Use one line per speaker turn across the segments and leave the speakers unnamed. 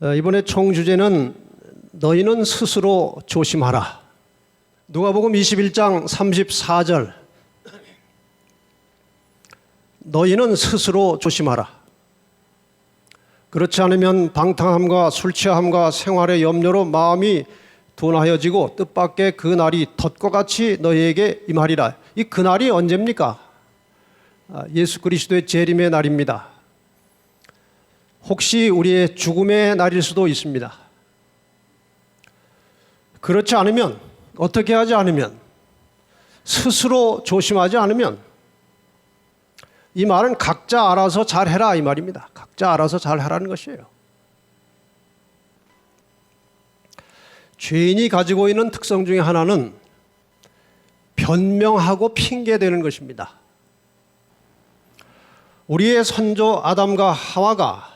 이번에 총 주제는 너희는 스스로 조심하라. 누가복음 21장 34절. 너희는 스스로 조심하라. 그렇지 않으면 방탕함과 술 취함과 생활의 염려로 마음이 둔하여지고 뜻밖의 그 날이 덫과 같이 너희에게 임하리라. 이 그날이 언제입니까? 예수 그리스도의 재림의 날입니다. 혹시 우리의 죽음의 날일 수도 있습니다. 그렇지 않으면, 어떻게 하지 않으면, 스스로 조심하지 않으면 이 말은 각자 알아서 잘해라 이 말입니다. 각자 알아서 잘하라는 것이에요. 죄인이 가지고 있는 특성 중에 하나는 변명하고 핑계대는 것입니다. 우리의 선조 아담과 하와가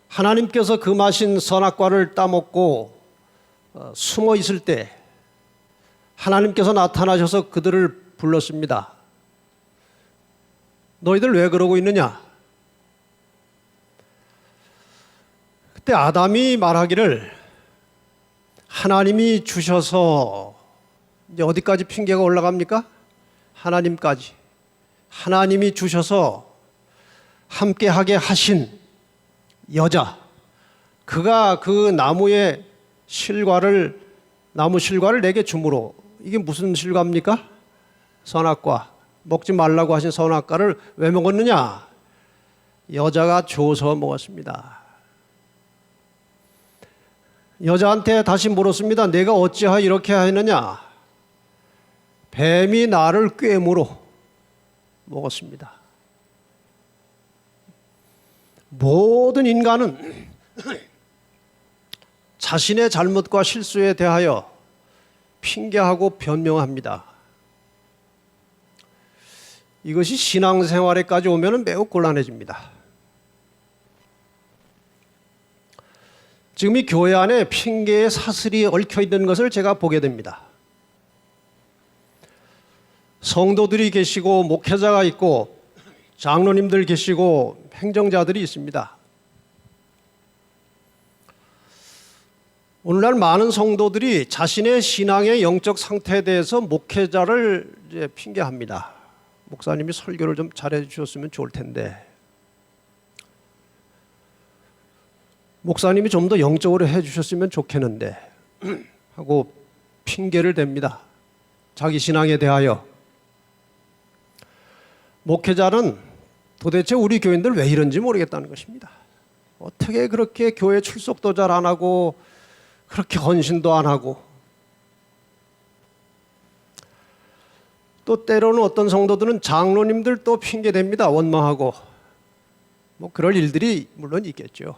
하나님께서 금하신 선악과를 따먹고 숨어 있을 때 하나님께서 나타나셔서 그들을 불렀습니다. 너희들 왜 그러고 있느냐? 그때 아담이 말하기를 하나님이 주셔서, 이제 어디까지 핑계가 올라갑니까? 하나님까지. 하나님이 주셔서 함께하게 하신 여자, 그가 그 나무의 나무 실과를 내게 주므로, 이게 무슨 실과입니까? 선악과, 먹지 말라고 하신 선악과를 왜 먹었느냐? 여자가 줘서 먹었습니다. 여자한테 다시 물었습니다. 내가 어찌하여 이렇게 하였느냐? 뱀이 나를 꾀므로 먹었습니다. 모든 인간은 자신의 잘못과 실수에 대하여 핑계하고 변명합니다. 이것이 신앙생활에까지 오면 매우 곤란해집니다. 지금 이 교회 안에 핑계의 사슬이 얽혀 있는 것을 제가 보게 됩니다. 성도들이 계시고 목회자가 있고 장로님들 계시고 행정자들이 있습니다. 오늘날 많은 성도들이 자신의 신앙의 영적 상태에 대해서 목회자를 이제 핑계합니다. 목사님이 설교를 좀 잘해 주셨으면 좋을 텐데, 목사님이 좀 더 영적으로 해 주셨으면 좋겠는데 하고 핑계를 댑니다. 자기 신앙에 대하여. 목회자는 도대체 우리 교인들 왜 이런지 모르겠다는 것입니다. 어떻게 그렇게 교회 출석도 잘 안 하고 그렇게 헌신도 안 하고, 또 때로는 어떤 성도들은 장로님들 또 핑계댑니다. 원망하고. 뭐 그럴 일들이 물론 있겠죠.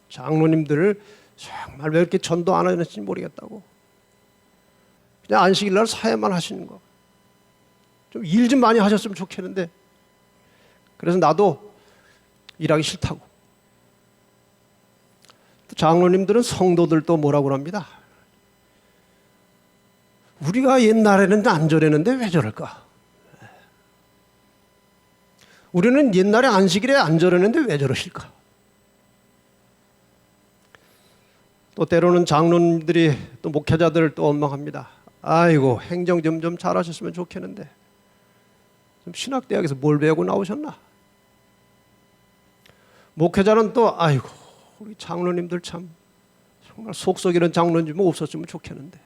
장로님들을 정말 왜 이렇게 전도 안 하는지 모르겠다고. 그냥 안식일 날 사회만 하시는 거. 좀 일 좀 많이 하셨으면 좋겠는데, 그래서 나도 일하기 싫다고. 또 장로님들은 성도들도 뭐라고 합니다. 우리가 옛날에는 안 저랬는데 왜 저럴까? 우리는 옛날에 안식일에 안 저랬는데 왜 저러실까? 또 때로는 장로님들이 또 목회자들을 또 원망합니다. 아이고, 행정 좀 잘하셨으면 좋겠는데 좀 신학대학에서 뭘 배우고 나오셨나? 목회자는 또 아이고, 우리 장로님들 참 정말 속 썩이는 장로님 없었으면 좋겠는데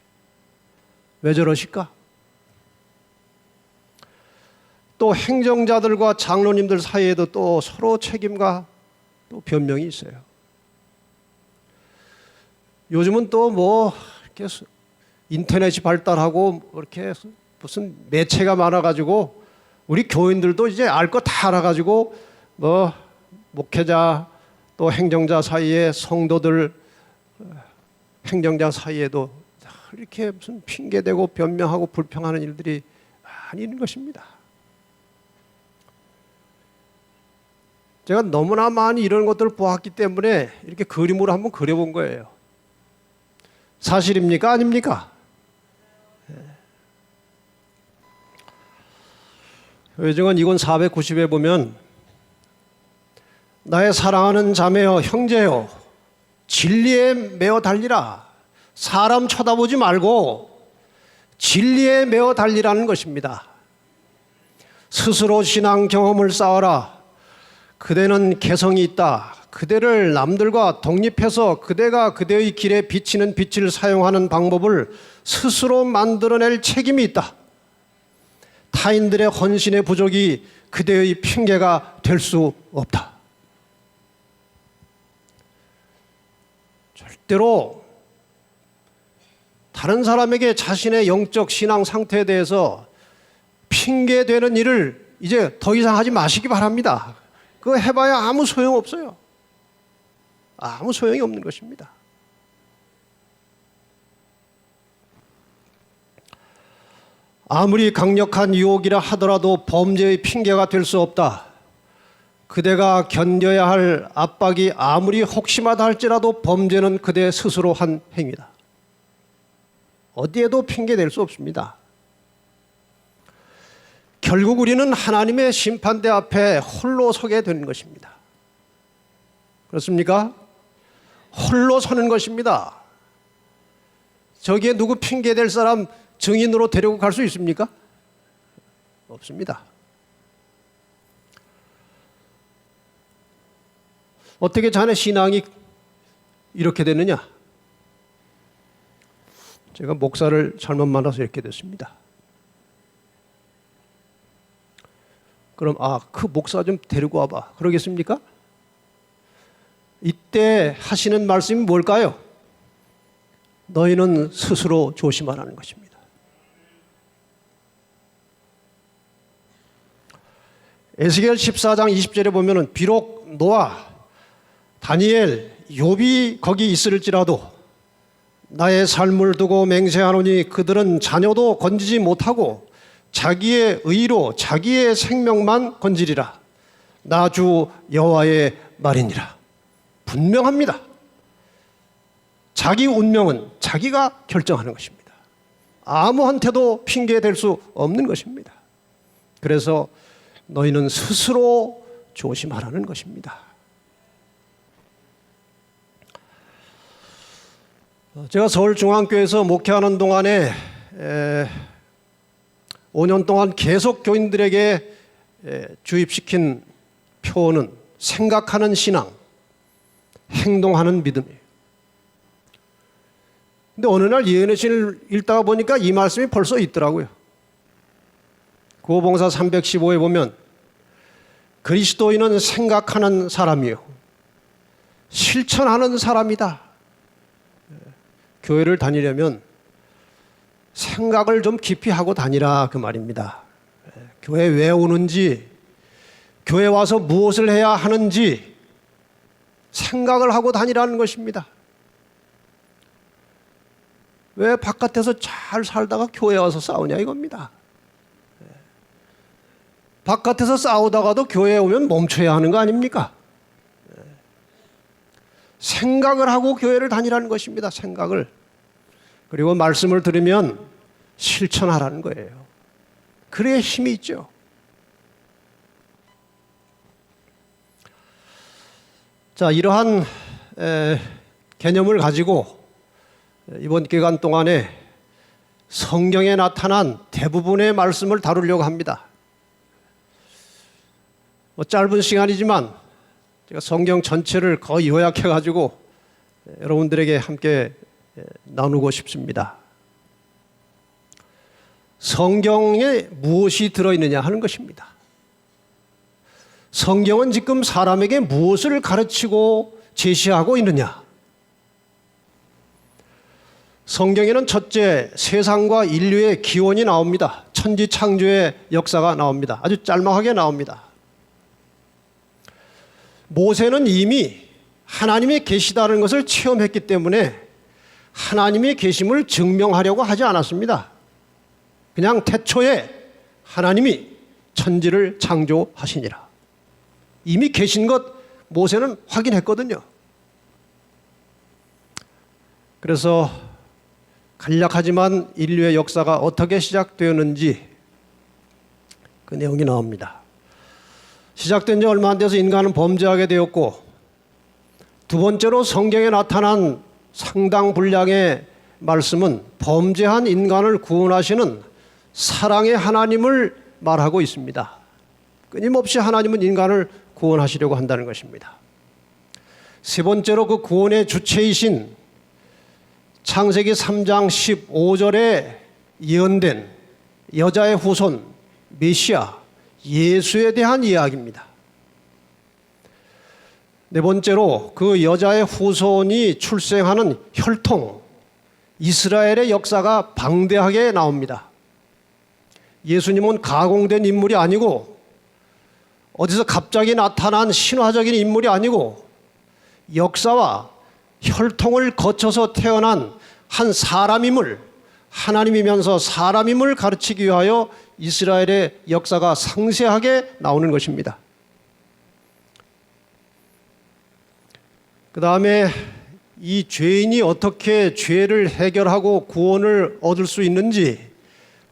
왜 저러실까? 또 행정자들과 장로님들 사이에도 또 서로 책임과 또 변명이 있어요. 요즘은 또 뭐 이렇게 인터넷이 발달하고 이렇게 무슨 매체가 많아가지고 우리 교인들도 이제 알 거 다 알아가지고 뭐 목회자 또 행정자 사이에, 성도들 행정자 사이에도 이렇게 무슨 핑계대고 변명하고 불평하는 일들이 많이 있는 것입니다. 제가 너무나 많이 이런 것들을 보았기 때문에 이렇게 그림으로 한번 그려본 거예요. 사실입니까? 아닙니까? 요즘은 이권 490에 보면 나의 사랑하는 자매여 형제여 진리에 매어 달리라. 사람 쳐다보지 말고 진리에 매어 달리라는 것입니다. 스스로 신앙 경험을 쌓아라. 그대는 개성이 있다. 그대를 남들과 독립해서 그대가 그대의 길에 비치는 빛을 사용하는 방법을 스스로 만들어낼 책임이 있다. 타인들의 헌신의 부족이 그대의 핑계가 될 수 없다. 절대로 다른 사람에게 자신의 영적 신앙 상태에 대해서 핑계대는 일을 이제 더 이상 하지 마시기 바랍니다. 그거 해봐야 아무 소용없어요. 아무 소용이 없는 것입니다. 아무리 강력한 유혹이라 하더라도 범죄의 핑계가 될 수 없다. 그대가 견뎌야 할 압박이 아무리 혹심하다 할지라도 범죄는 그대 스스로 한 행위다. 어디에도 핑계 댈 수 없습니다. 결국 우리는 하나님의 심판대 앞에 홀로 서게 되는 것입니다. 그렇습니까? 홀로 서는 것입니다. 저기에 누구 핑계 댈 사람 증인으로 데리고 갈 수 있습니까? 없습니다. 어떻게 자네 신앙이 이렇게 되느냐? 제가 목사를 잘못 만나서 이렇게 됐습니다. 그럼 그 목사 좀 데리고 와봐. 그러겠습니까? 이때 하시는 말씀이 뭘까요? 너희는 스스로 조심하라는 것입니다. 에스겔 14장 20절에 보면은 비록 노아, 다니엘, 욥이 거기 있을지라도 나의 삶을 두고 맹세하노니 그들은 자녀도 건지지 못하고 자기의 의로 자기의 생명만 건지리라. 나 주 여호와의 말이니라. 분명합니다. 자기 운명은 자기가 결정하는 것입니다. 아무한테도 핑계댈 수 없는 것입니다. 그래서 너희는 스스로 조심하라는 것입니다. 제가 서울중앙교회에서 목회하는 동안에 5년 동안 계속 교인들에게 주입시킨 표어는 생각하는 신앙, 행동하는 믿음이에요. 근데 어느 날 예언의 신을 읽다가 보니까 이 말씀이 벌써 있더라고요. 구호봉사 315에 보면 그리스도인은 생각하는 사람이요 실천하는 사람이다. 교회를 다니려면 생각을 좀 깊이 하고 다니라 그 말입니다. 교회 왜 오는지, 교회 와서 무엇을 해야 하는지 생각을 하고 다니라는 것입니다. 왜 바깥에서 잘 살다가 교회 와서 싸우냐 이겁니다. 바깥에서 싸우다가도 교회에 오면 멈춰야 하는 거 아닙니까? 생각을 하고 교회를 다니라는 것입니다. 생각을. 그리고 말씀을 들으면 실천하라는 거예요. 그래야 힘이 있죠. 자, 이러한 개념을 가지고 이번 기간 동안에 성경에 나타난 대부분의 말씀을 다루려고 합니다. 짧은 시간이지만 제가 성경 전체를 거의 요약해가지고 여러분들에게 함께 나누고 싶습니다. 성경에 무엇이 들어있느냐 하는 것입니다. 성경은 지금 사람에게 무엇을 가르치고 제시하고 있느냐? 성경에는 첫째, 세상과 인류의 기원이 나옵니다. 천지 창조의 역사가 나옵니다. 아주 짤막하게 나옵니다. 모세는 이미 하나님이 계시다는 것을 체험했기 때문에 하나님의 계심을 증명하려고 하지 않았습니다. 그냥 태초에 하나님이 천지를 창조하시니라. 이미 계신 것 모세는 확인했거든요. 그래서 간략하지만 인류의 역사가 어떻게 시작되었는지 그 내용이 나옵니다. 시작된 지 얼마 안 돼서 인간은 범죄하게 되었고 두 번째로 성경에 나타난 상당 분량의 말씀은 범죄한 인간을 구원하시는 사랑의 하나님을 말하고 있습니다. 끊임없이 하나님은 인간을 구원하시려고 한다는 것입니다. 세 번째로 그 구원의 주체이신 창세기 3장 15절에 예언된 여자의 후손 메시아 예수에 대한 이야기입니다. 네 번째로 그 여자의 후손이 출생하는 혈통 이스라엘의 역사가 방대하게 나옵니다. 예수님은 가공된 인물이 아니고 어디서 갑자기 나타난 신화적인 인물이 아니고 역사와 혈통을 거쳐서 태어난 한 사람임을, 하나님이면서 사람임을 가르치기 위하여 이스라엘의 역사가 상세하게 나오는 것입니다. 그 다음에 이 죄인이 어떻게 죄를 해결하고 구원을 얻을 수 있는지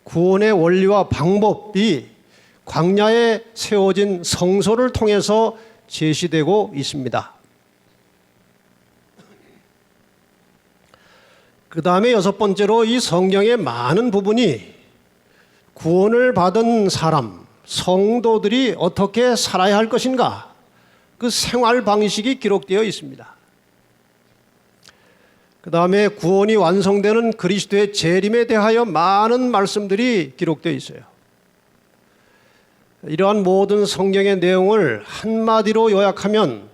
구원의 원리와 방법이 광야에 세워진 성소를 통해서 제시되고 있습니다. 그 다음에 여섯 번째로 이 성경의 많은 부분이 구원을 받은 사람, 성도들이 어떻게 살아야 할 것인가, 그 생활 방식이 기록되어 있습니다. 그 다음에 구원이 완성되는 그리스도의 재림에 대하여 많은 말씀들이 기록되어 있어요. 이러한 모든 성경의 내용을 한마디로 요약하면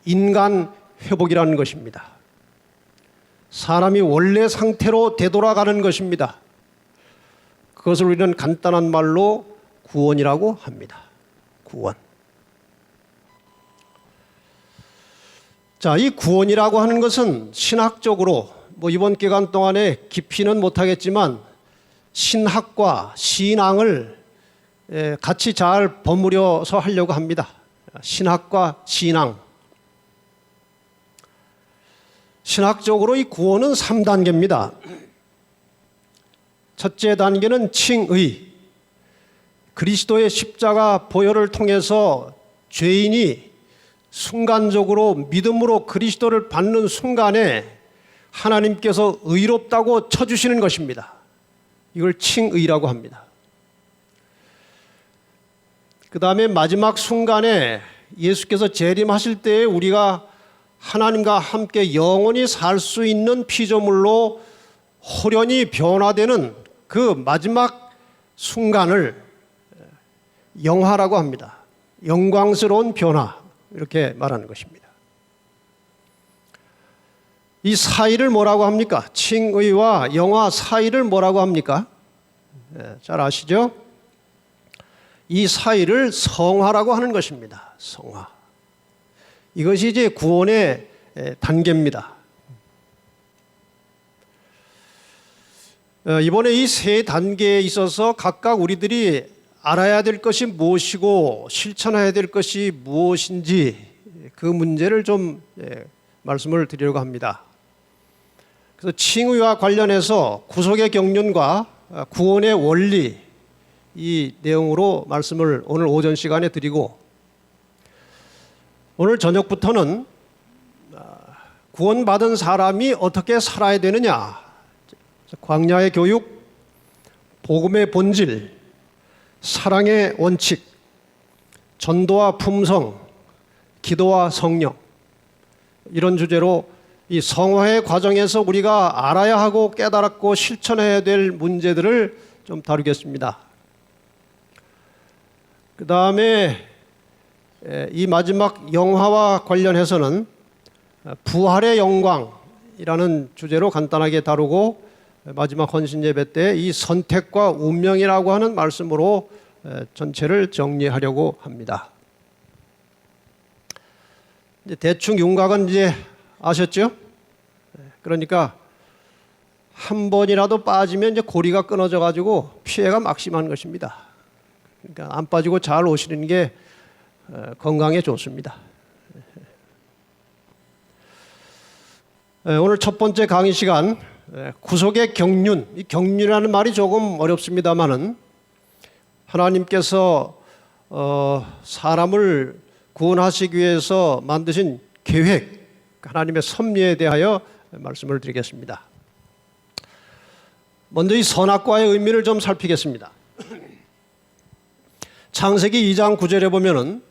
인간 회복이라는 것입니다. 사람이 원래 상태로 되돌아가는 것입니다. 그것을 우리는 간단한 말로 구원이라고 합니다. 구원. 자, 이 구원이라고 하는 것은 신학적으로 이번 기간 동안에 깊이는 못하겠지만 신학과 신앙을 같이 잘 버무려서 하려고 합니다. 신학과 신앙. 신학적으로 이 구원은 3단계입니다. 첫째 단계는 칭의. 그리스도의 십자가 보혈을 통해서 죄인이 순간적으로 믿음으로 그리스도를 받는 순간에 하나님께서 의롭다고 쳐주시는 것입니다. 이걸 칭의라고 합니다. 그 다음에 마지막 순간에 예수께서 재림하실 때에 우리가 하나님과 함께 영원히 살 수 있는 피조물로 호련히 변화되는 그 마지막 순간을 영화라고 합니다. 영광스러운 변화, 이렇게 말하는 것입니다. 이 사이를 뭐라고 합니까? 칭의와 영화 사이를 뭐라고 합니까? 잘 아시죠? 이 사이를 성화라고 하는 것입니다. 성화. 이것이 이제 구원의 단계입니다. 이번에 이 세 단계에 있어서 각각 우리들이 알아야 될 것이 무엇이고 실천해야 될 것이 무엇인지 그 문제를 좀 말씀을 드리려고 합니다. 그래서 칭의와 관련해서 구속의 경륜과 구원의 원리, 이 내용으로 말씀을 오늘 오전 시간에 드리고, 오늘 저녁부터는 구원받은 사람이 어떻게 살아야 되느냐, 광야의 교육, 복음의 본질, 사랑의 원칙, 전도와 품성, 기도와 성령, 이런 주제로 이 성화의 과정에서 우리가 알아야 하고 깨달았고 실천해야 될 문제들을 좀 다루겠습니다. 그 다음에 이 마지막 영화와 관련해서는 부활의 영광이라는 주제로 간단하게 다루고, 마지막 헌신 예배 때 이 선택과 운명이라고 하는 말씀으로 전체를 정리하려고 합니다. 이제 대충 윤곽은 이제 아셨죠? 그러니까 한 번이라도 빠지면 이제 고리가 끊어져 가지고 피해가 막심한 것입니다. 그러니까 안 빠지고 잘 오시는 게 건강에 좋습니다. 오늘 첫 번째 강의 시간, 구속의 경륜. 이 경륜이라는 말이 조금 어렵습니다만은 하나님께서 사람을 구원하시기 위해서 만드신 계획, 하나님의 섭리에 대하여 말씀을 드리겠습니다. 먼저 이 선악과의 의미를 좀 살피겠습니다. 창세기 2장 9절에 보면은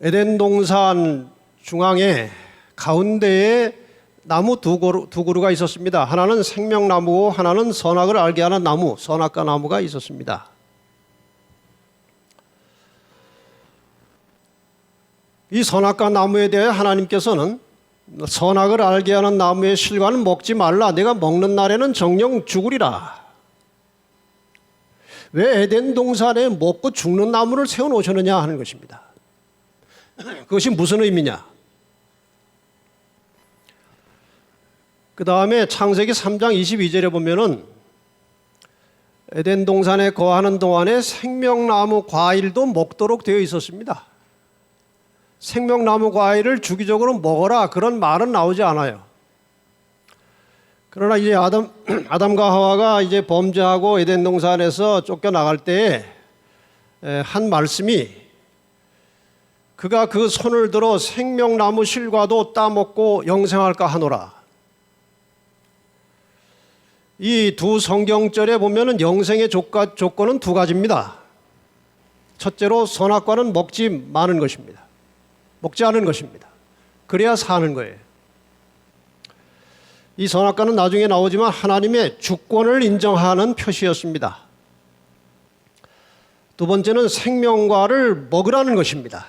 에덴 동산 중앙에 가운데에 나무 두 그루가 있었습니다. 하나는 생명나무고 하나는 선악을 알게 하는 나무, 선악과 나무가 있었습니다. 이 선악과 나무에 대해 하나님께서는 선악을 알게 하는 나무의 실과는 먹지 말라. 내가 먹는 날에는 정녕 죽으리라. 왜 에덴 동산에 먹고 죽는 나무를 세워놓으셨느냐 하는 것입니다. 그것이 무슨 의미냐? 그 다음에 창세기 3장 22절에 보면은 에덴 동산에 거하는 동안에 생명나무 과일도 먹도록 되어 있었습니다. 생명나무 과일을 주기적으로 먹어라 그런 말은 나오지 않아요. 그러나 이제 아담과 하와가 이제 범죄하고 에덴 동산에서 쫓겨나갈 때에 한 말씀이 그가 그 손을 들어 생명나무 실과도 따먹고 영생할까 하노라. 이 두 성경절에 보면은 영생의 조건은 두 가지입니다. 첫째로 선악과는 먹지 마는 것입니다. 먹지 않은 것입니다. 그래야 사는 거예요. 이 선악과는 나중에 나오지만 하나님의 주권을 인정하는 표시였습니다. 두 번째는 생명과를 먹으라는 것입니다.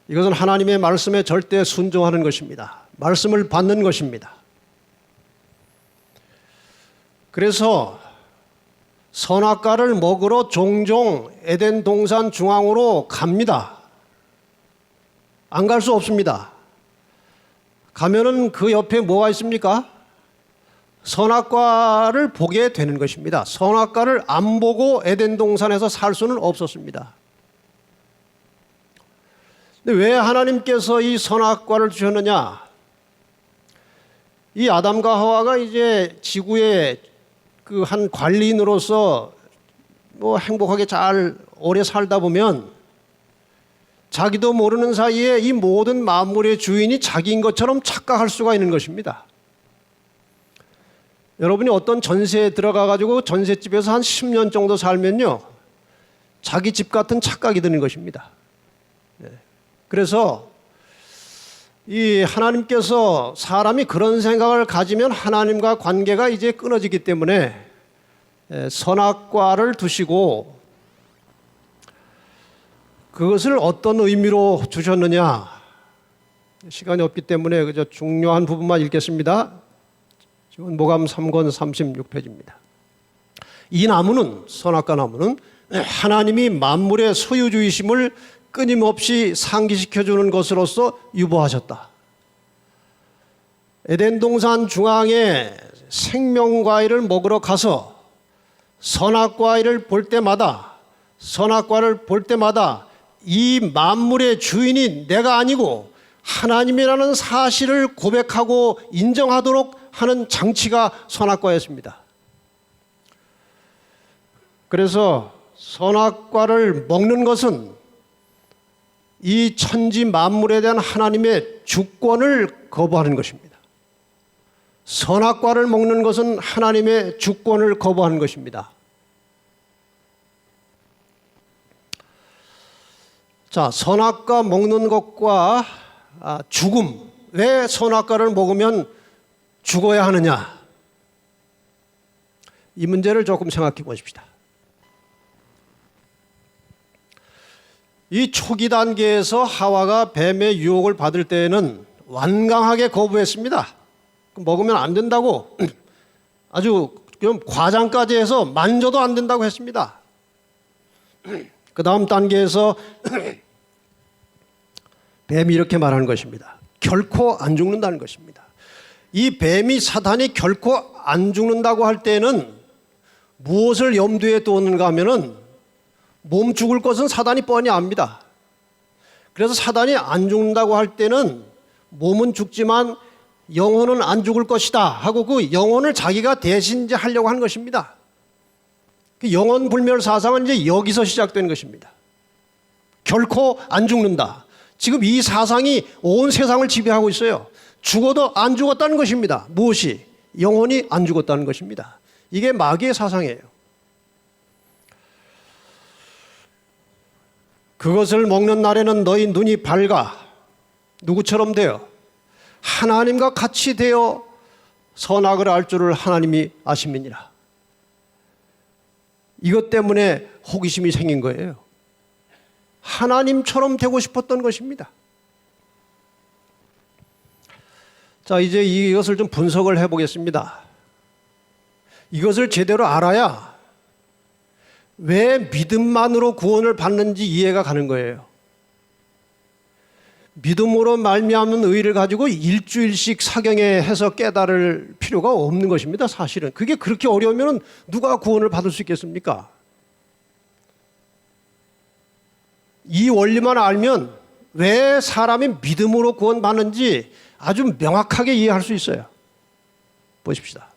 이것은 하나님의 말씀에 절대 순종하는 것입니다. 말씀을 받는 것입니다. 그래서 선악과를 먹으러 종종 에덴 동산 중앙으로 갑니다. 안 갈 수 없습니다. 가면은 그 옆에 뭐가 있습니까? 선악과를 보게 되는 것입니다. 선악과를 안 보고 에덴 동산에서 살 수는 없었습니다. 근데 왜 하나님께서 이 선악과를 주셨느냐? 이 아담과 하와가 이제 지구의 그 한 관리인으로서 뭐 행복하게 잘 오래 살다 보면 자기도 모르는 사이에 이 모든 만물의 주인이 자기인 것처럼 착각할 수가 있는 것입니다. 여러분이 어떤 전세에 들어가 가지고 전셋집에서 한 10년 정도 살면요, 자기 집 같은 착각이 드는 것입니다. 그래서 이 하나님께서 사람이 그런 생각을 가지면 하나님과 관계가 이제 끊어지기 때문에 선악과를 두시고 그것을 어떤 의미로 주셨느냐, 시간이 없기 때문에 그저 중요한 부분만 읽겠습니다. 지금 모감 3권 36페이지입니다. 이 나무는, 선악과 나무는 하나님이 만물의 소유주이심을 끊임없이 상기시켜주는 것으로서 유보하셨다. 에덴 동산 중앙에 생명과일을 먹으러 가서 선악과를 볼 때마다 이 만물의 주인이 내가 아니고 하나님이라는 사실을 고백하고 인정하도록 하는 장치가 선악과였습니다. 그래서 선악과를 먹는 것은 이 천지 만물에 대한 하나님의 주권을 거부하는 것입니다. 선악과를 먹는 것은 하나님의 주권을 거부하는 것입니다. 자, 선악과 먹는 것과 죽음. 왜 선악과를 먹으면 죽어야 하느냐? 이 문제를 조금 생각해 보십시다. 이 초기 단계에서 하와가 뱀의 유혹을 받을 때에는 완강하게 거부했습니다. 먹으면 안 된다고 아주 과장까지 해서 만져도 안 된다고 했습니다. 그 다음 단계에서 뱀이 이렇게 말하는 것입니다. 결코 안 죽는다는 것입니다. 이 뱀이, 사탄이 결코 안 죽는다고 할 때는 무엇을 염두에 두었는가 하면은 몸 죽을 것은 사단이 뻔히 압니다. 그래서 사단이 안 죽는다고 할 때는 몸은 죽지만 영혼은 안 죽을 것이다 하고 그 영혼을 자기가 대신 이제 하려고 하는 것입니다. 그 영혼 불멸 사상은 이제 여기서 시작된 것입니다. 결코 안 죽는다. 지금 이 사상이 온 세상을 지배하고 있어요. 죽어도 안 죽었다는 것입니다. 무엇이? 영혼이 안 죽었다는 것입니다. 이게 마귀의 사상이에요. 그것을 먹는 날에는 너희 눈이 밝아 누구처럼 되어 하나님과 같이 되어 선악을 알 줄을 하나님이 아심이니라. 이것 때문에 호기심이 생긴 거예요. 하나님처럼 되고 싶었던 것입니다. 자, 이제 이것을 좀 분석을 해보겠습니다. 이것을 제대로 알아야 왜 믿음만으로 구원을 받는지 이해가 가는 거예요. 믿음으로 말미암은 의를 가지고 일주일씩 사경에 해서 깨달을 필요가 없는 것입니다. 사실은 그게 그렇게 어려우면 누가 구원을 받을 수 있겠습니까? 이 원리만 알면 왜 사람이 믿음으로 구원받는지 아주 명확하게 이해할 수 있어요. 보십시다.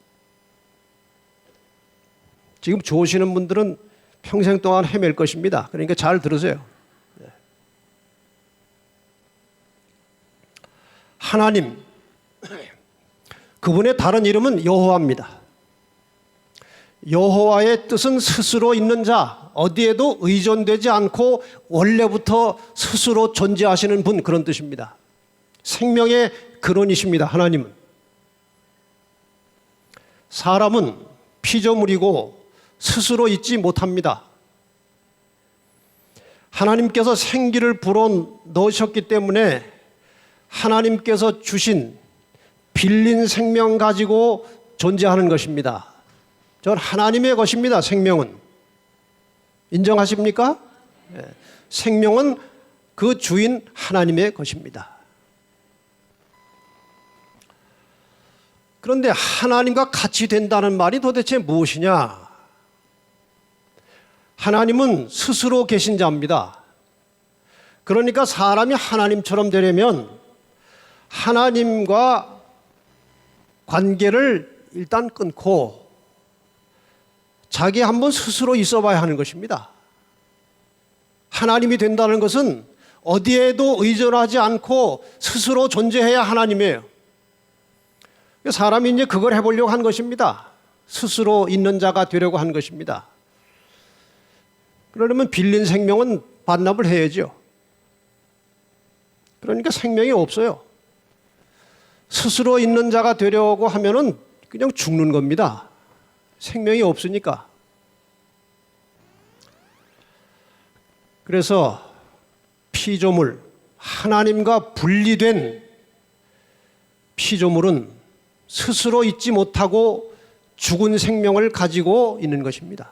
지금 좋으시는 분들은 평생 동안 헤맬 것입니다. 그러니까 잘 들으세요. 하나님, 그분의 다른 이름은 여호와입니다. 여호와의 뜻은 스스로 있는 자, 어디에도 의존되지 않고 원래부터 스스로 존재하시는 분, 그런 뜻입니다. 생명의 근원이십니다. 하나님은. 사람은 피조물이고 스스로 있지 못합니다. 하나님께서 생기를 불어넣으셨기 때문에 하나님께서 주신 빌린 생명 가지고 존재하는 것입니다. 전 하나님의 것입니다. 생명은. 인정하십니까? 생명은 그 주인 하나님의 것입니다. 그런데 하나님과 같이 된다는 말이 도대체 무엇이냐? 하나님은 스스로 계신 자입니다. 그러니까 사람이 하나님처럼 되려면 하나님과 관계를 일단 끊고 자기 한번 스스로 있어 봐야 하는 것입니다. 하나님이 된다는 것은 어디에도 의존하지 않고 스스로 존재해야 하나님이에요. 사람이 이제 그걸 해보려고 한 것입니다. 스스로 있는 자가 되려고 한 것입니다. 그러려면 빌린 생명은 반납을 해야죠. 그러니까 생명이 없어요. 스스로 있는 자가 되려고 하면은 그냥 죽는 겁니다. 생명이 없으니까. 그래서 피조물, 하나님과 분리된 피조물은 스스로 있지 못하고 죽은 생명을 가지고 있는 것입니다.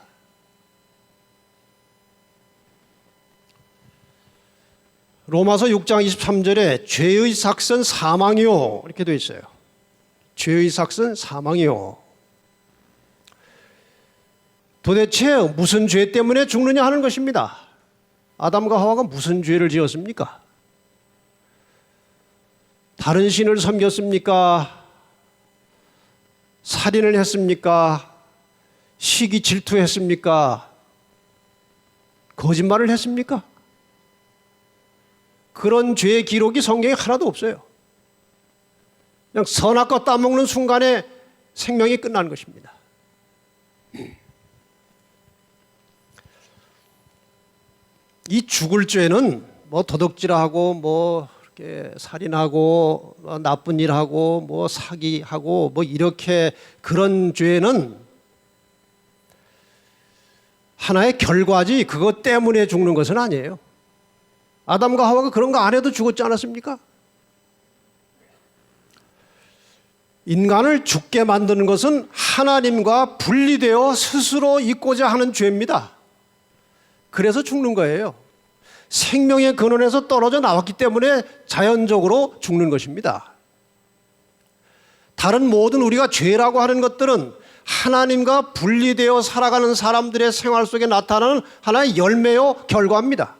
로마서 6장 23절에 죄의 삭은 사망이요 이렇게 되어 있어요. 죄의 삭은 사망이요. 도대체 무슨 죄 때문에 죽느냐 하는 것입니다. 아담과 하와가 무슨 죄를 지었습니까? 다른 신을 섬겼습니까? 살인을 했습니까? 시기 질투했습니까? 거짓말을 했습니까? 그런 죄의 기록이 성경에 하나도 없어요. 그냥 선악과 따먹는 순간에 생명이 끝나는 것입니다. 이 죽을 죄는 뭐 도둑질하고 뭐 이렇게 살인하고 나쁜 일하고 뭐 사기하고 뭐 이렇게 그런 죄는 하나의 결과지 그것 때문에 죽는 것은 아니에요. 아담과 하와가 그런 거 안 해도 죽었지 않았습니까? 인간을 죽게 만드는 것은 하나님과 분리되어 스스로 있고자 하는 죄입니다. 그래서 죽는 거예요. 생명의 근원에서 떨어져 나왔기 때문에 자연적으로 죽는 것입니다. 다른 모든 우리가 죄라고 하는 것들은 하나님과 분리되어 살아가는 사람들의 생활 속에 나타나는 하나의 열매요 결과입니다.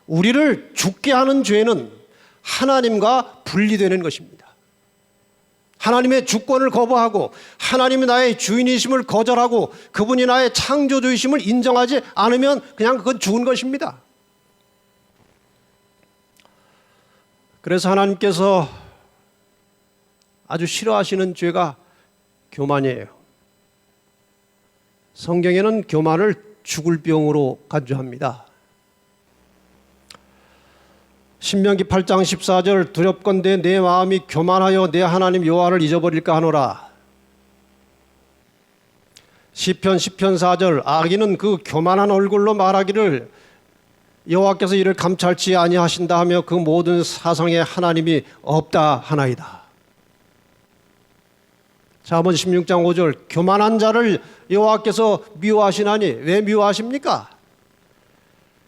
우리를 죽게 하는 죄는 하나님과 분리되는 것입니다. 하나님의 주권을 거부하고 하나님이 나의 주인이심을 거절하고 그분이 나의 창조주이심을 인정하지 않으면 그냥 그건 죽은 것입니다. 그래서 하나님께서 아주 싫어하시는 죄가 교만이에요. 성경에는 교만을 죽을 병으로 간주합니다. 신명기 8장 14절 두렵건대 내 마음이 교만하여 내 하나님 여호와를 잊어버릴까 하노라. 시편 10편 4절 악인은 그 교만한 얼굴로 말하기를 여호와께서 이를 감찰치 아니하신다 하며 그 모든 사성에 하나님이 없다 하나이다. 잠언 16장 5절 교만한 자를 여호와께서 미워하시나니 왜 미워하십니까?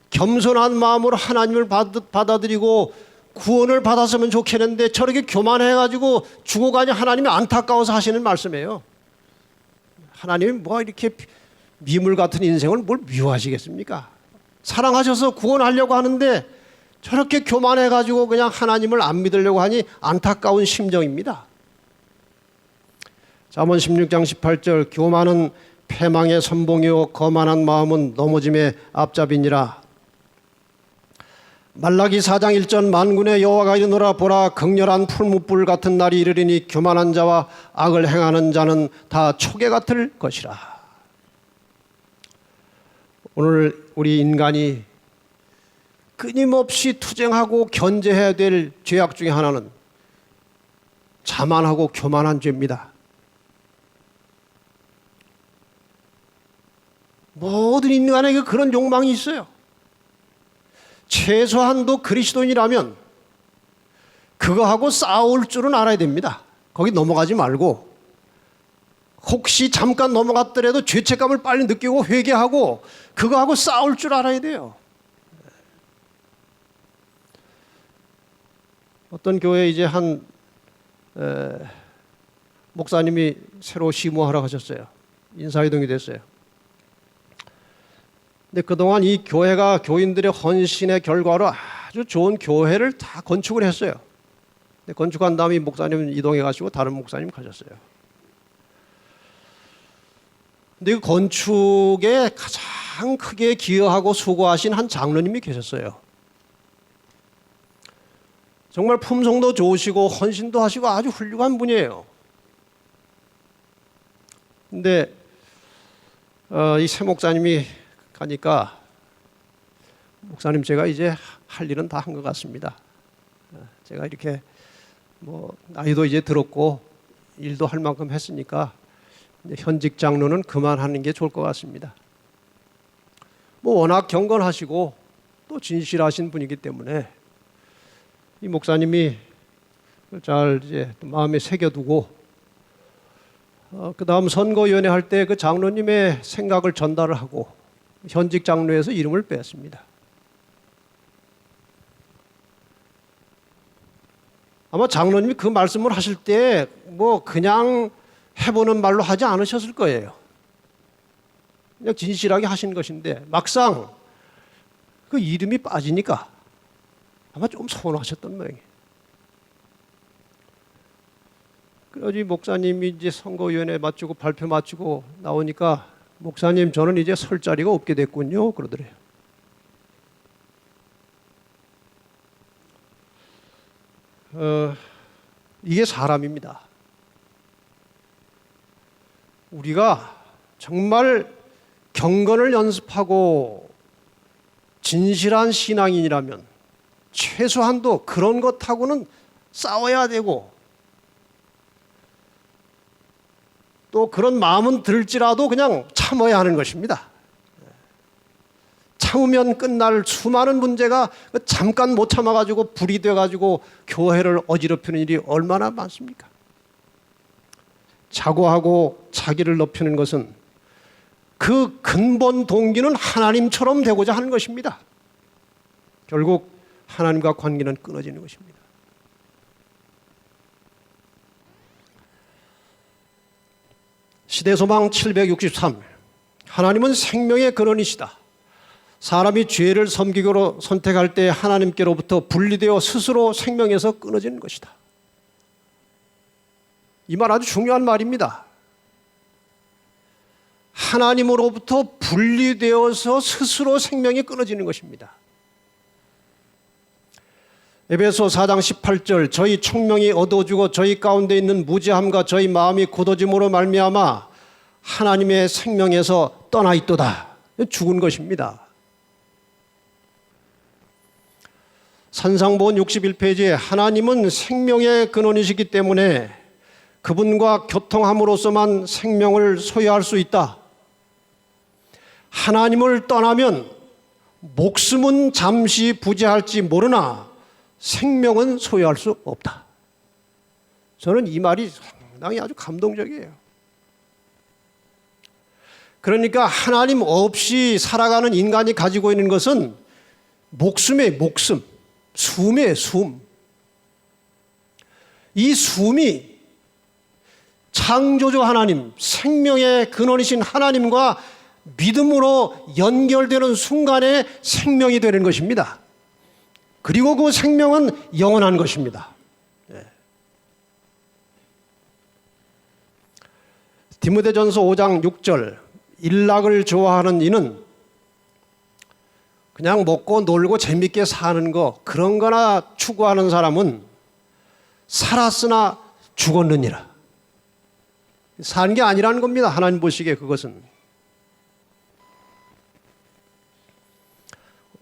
겸손한 마음으로 하나님을 받아들이고 구원을 받았으면 좋겠는데 저렇게 교만해가지고 죽어가니 하나님이 안타까워서 하시는 말씀이에요. 하나님이 뭐 이렇게 미물 같은 인생을 뭘 미워하시겠습니까? 사랑하셔서 구원하려고 하는데 저렇게 교만해가지고 그냥 하나님을 안 믿으려고 하니 안타까운 심정입니다. 잠언 16장 18절 교만은 패망의 선봉이요 거만한 마음은 넘어짐의 앞잡이니라. 말라기 4장 1절 만군의 여호와가 이르노라 보라 극렬한 풀무불 같은 날이 이르리니 교만한 자와 악을 행하는 자는 다 초계 같을 것이라. 오늘 우리 인간이 끊임없이 투쟁하고 견제해야 될 죄악 중에 하나는 자만하고 교만한 죄입니다. 모든 인간에게 그런 욕망이 있어요. 최소한도 그리스도인이라면 그거하고 싸울 줄은 알아야 됩니다. 거기 넘어가지 말고 혹시 잠깐 넘어갔더라도 죄책감을 빨리 느끼고 회개하고 그거하고 싸울 줄 알아야 돼요. 어떤 교회에 이제 한 목사님이 새로 시무하러 가셨어요. 인사이동이 됐어요. 근데 그동안 이 교회가 교인들의 헌신의 결과로 아주 좋은 교회를 다 건축을 했어요. 근데 건축한 다음에 이 목사님 이동해 가시고 다른 목사님 가셨어요. 근데 그 건축에 가장 크게 기여하고 수고하신 한 장로님이 계셨어요. 정말 품성도 좋으시고 헌신도 하시고 아주 훌륭한 분이에요. 근데 이 새 목사님이 가니까 목사님 제가 이제 할 일은 다 한 것 같습니다. 제가 이렇게 뭐 나이도 이제 들었고 일도 할 만큼 했으니까 현직 장로는 그만하는 게 좋을 것 같습니다. 뭐 워낙 경건하시고 또 진실하신 분이기 때문에 이 목사님이 잘 이제 마음에 새겨두고 그 다음 선거위원회 할 때 그 장로님의 생각을 전달을 하고 현직 장로에서 이름을 뺐습니다. 아마 장로님이 그 말씀을 하실 때 뭐 그냥 해보는 말로 하지 않으셨을 거예요. 그냥 진실하게 하신 것인데 막상 그 이름이 빠지니까 아마 좀 서운하셨던 모양이에요. 그래서 목사님이 이제 선거위원회 마치고 발표 마치고 나오니까 목사님 저는 이제 설 자리가 없게 됐군요 그러더래요. 이게 사람입니다. 우리가 정말 경건을 연습하고 진실한 신앙인이라면 최소한도 그런 것하고는 싸워야 되고 또 그런 마음은 들지라도 그냥 참아야 하는 것입니다. 참으면 끝날 수많은 문제가 잠깐 못 참아가지고 불이 돼가지고 교회를 어지럽히는 일이 얼마나 많습니까? 자고하고 자기를 높이는 것은 그 근본 동기는 하나님처럼 되고자 하는 것입니다. 결국 하나님과 관계는 끊어지는 것입니다. 시대소망 763 하나님은 생명의 근원이시다. 사람이 죄를 섬기기로 선택할 때 하나님께로부터 분리되어 스스로 생명에서 끊어지는 것이다. 이 말 아주 중요한 말입니다. 하나님으로부터 분리되어서 스스로 생명이 끊어지는 것입니다. 에베소 4장 18절 저희 총명이 어두워지고 저희 가운데 있는 무지함과 저희 마음이 굳어짐으로 말미암아 하나님의 생명에서 떠나 있도다. 죽은 것입니다. 산상본 61페이지에 하나님은 생명의 근원이시기 때문에 그분과 교통함으로써만 생명을 소유할 수 있다. 하나님을 떠나면 목숨은 잠시 부재할지 모르나 생명은 소유할 수 없다. 저는 이 말이 상당히 아주 감동적이에요. 그러니까 하나님 없이 살아가는 인간이 가지고 있는 것은 목숨의 목숨, 숨의 숨. 이 숨이 창조주 하나님, 생명의 근원이신 하나님과 믿음으로 연결되는 순간에 생명이 되는 것입니다. 그리고 그 생명은 영원한 것입니다. 디모데전서 5장 6절 일락을 좋아하는 이는 그냥 먹고 놀고 재밌게 사는 거 그런 거나 추구하는 사람은 살았으나 죽었느니라. 사는 게 아니라는 겁니다. 하나님 보시기에 그것은.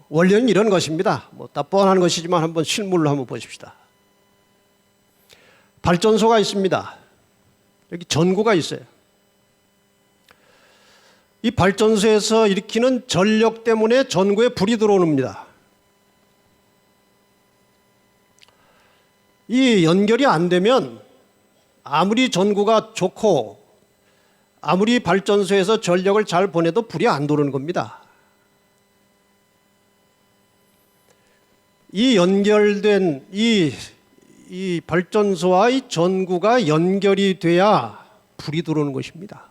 원리는 이런 것입니다. 다 뻔한 것이지만 한번 실물로 한번 보십시다. 발전소가 있습니다. 여기 전구가 있어요. 이 발전소에서 일으키는 전력 때문에 전구에 불이 들어옵니다. 이 연결이 안 되면 아무리 전구가 좋고 아무리 발전소에서 전력을 잘 보내도 불이 안 들어오는 겁니다. 이 연결된 이 발전소와 이 전구가 연결이 돼야 불이 들어오는 것입니다.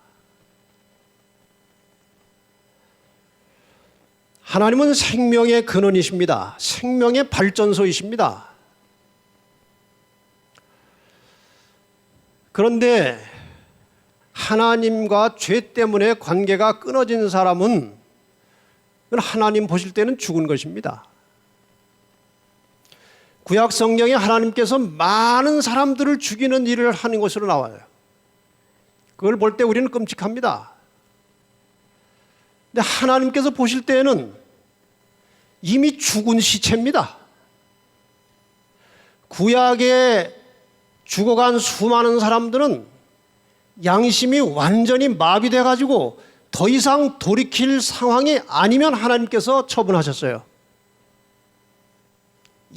하나님은 생명의 근원이십니다. 생명의 발전소이십니다. 그런데 하나님과 죄 때문에 관계가 끊어진 사람은 하나님 보실 때는 죽은 것입니다. 구약 성경에 하나님께서 많은 사람들을 죽이는 일을 하는 것으로 나와요. 그걸 볼 때 우리는 끔찍합니다. 근데 하나님께서 보실 때에는 이미 죽은 시체입니다. 구약에 죽어간 수많은 사람들은 양심이 완전히 마비돼 가지고 더 이상 돌이킬 상황이 아니면 하나님께서 처분하셨어요.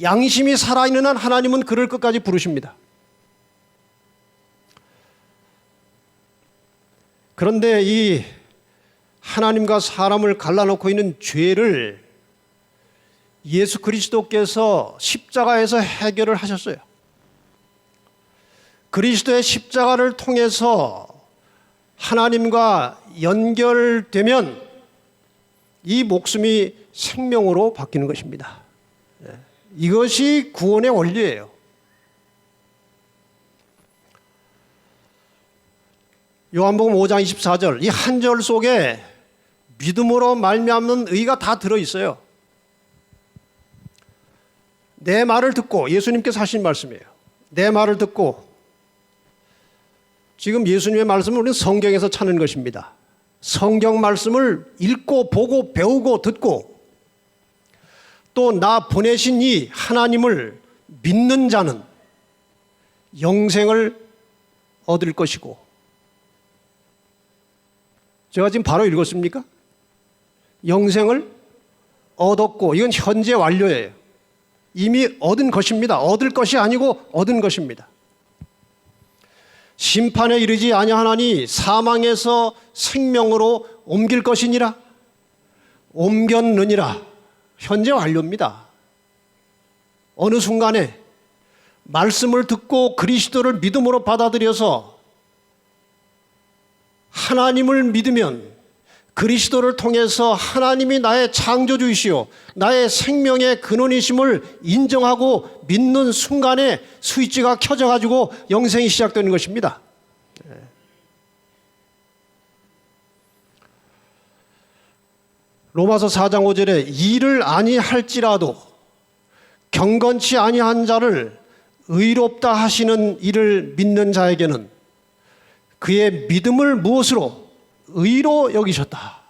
양심이 살아있는 한 하나님은 그를 끝까지 부르십니다. 그런데 이 하나님과 사람을 갈라놓고 있는 죄를 예수 그리스도께서 십자가에서 해결을 하셨어요. 그리스도의 십자가를 통해서 하나님과 연결되면 이 목숨이 생명으로 바뀌는 것입니다. 이것이 구원의 원리예요. 요한복음 5장 24절 이 한 절 속에 믿음으로 말미암는 의가 다 들어있어요. 내 말을 듣고, 예수님께서 하신 말씀이에요. 내 말을 듣고, 지금 예수님의 말씀을 우리는 성경에서 찾는 것입니다. 성경 말씀을 읽고 보고 배우고 듣고 또 나 보내신 이 하나님을 믿는 자는 영생을 얻을 것이고, 제가 지금 바로 읽었습니까? 영생을 얻었고, 이건 현재 완료예요. 이미 얻은 것입니다. 얻을 것이 아니고 얻은 것입니다. 심판에 이르지 아니하나니 사망에서 생명으로 옮길 것이니라. 옮겼느니라. 현재 완료입니다. 어느 순간에 말씀을 듣고 그리스도를 믿음으로 받아들여서 하나님을 믿으면 그리스도를 통해서 하나님이 나의 창조주이시오 나의 생명의 근원이심을 인정하고 믿는 순간에 스위치가 켜져가지고 영생이 시작되는 것입니다. 로마서 4장 5절에 이를 아니할지라도 경건치 아니한 자를 의롭다 하시는 이를 믿는 자에게는 그의 믿음을 무엇으로? 의로 여기셨다.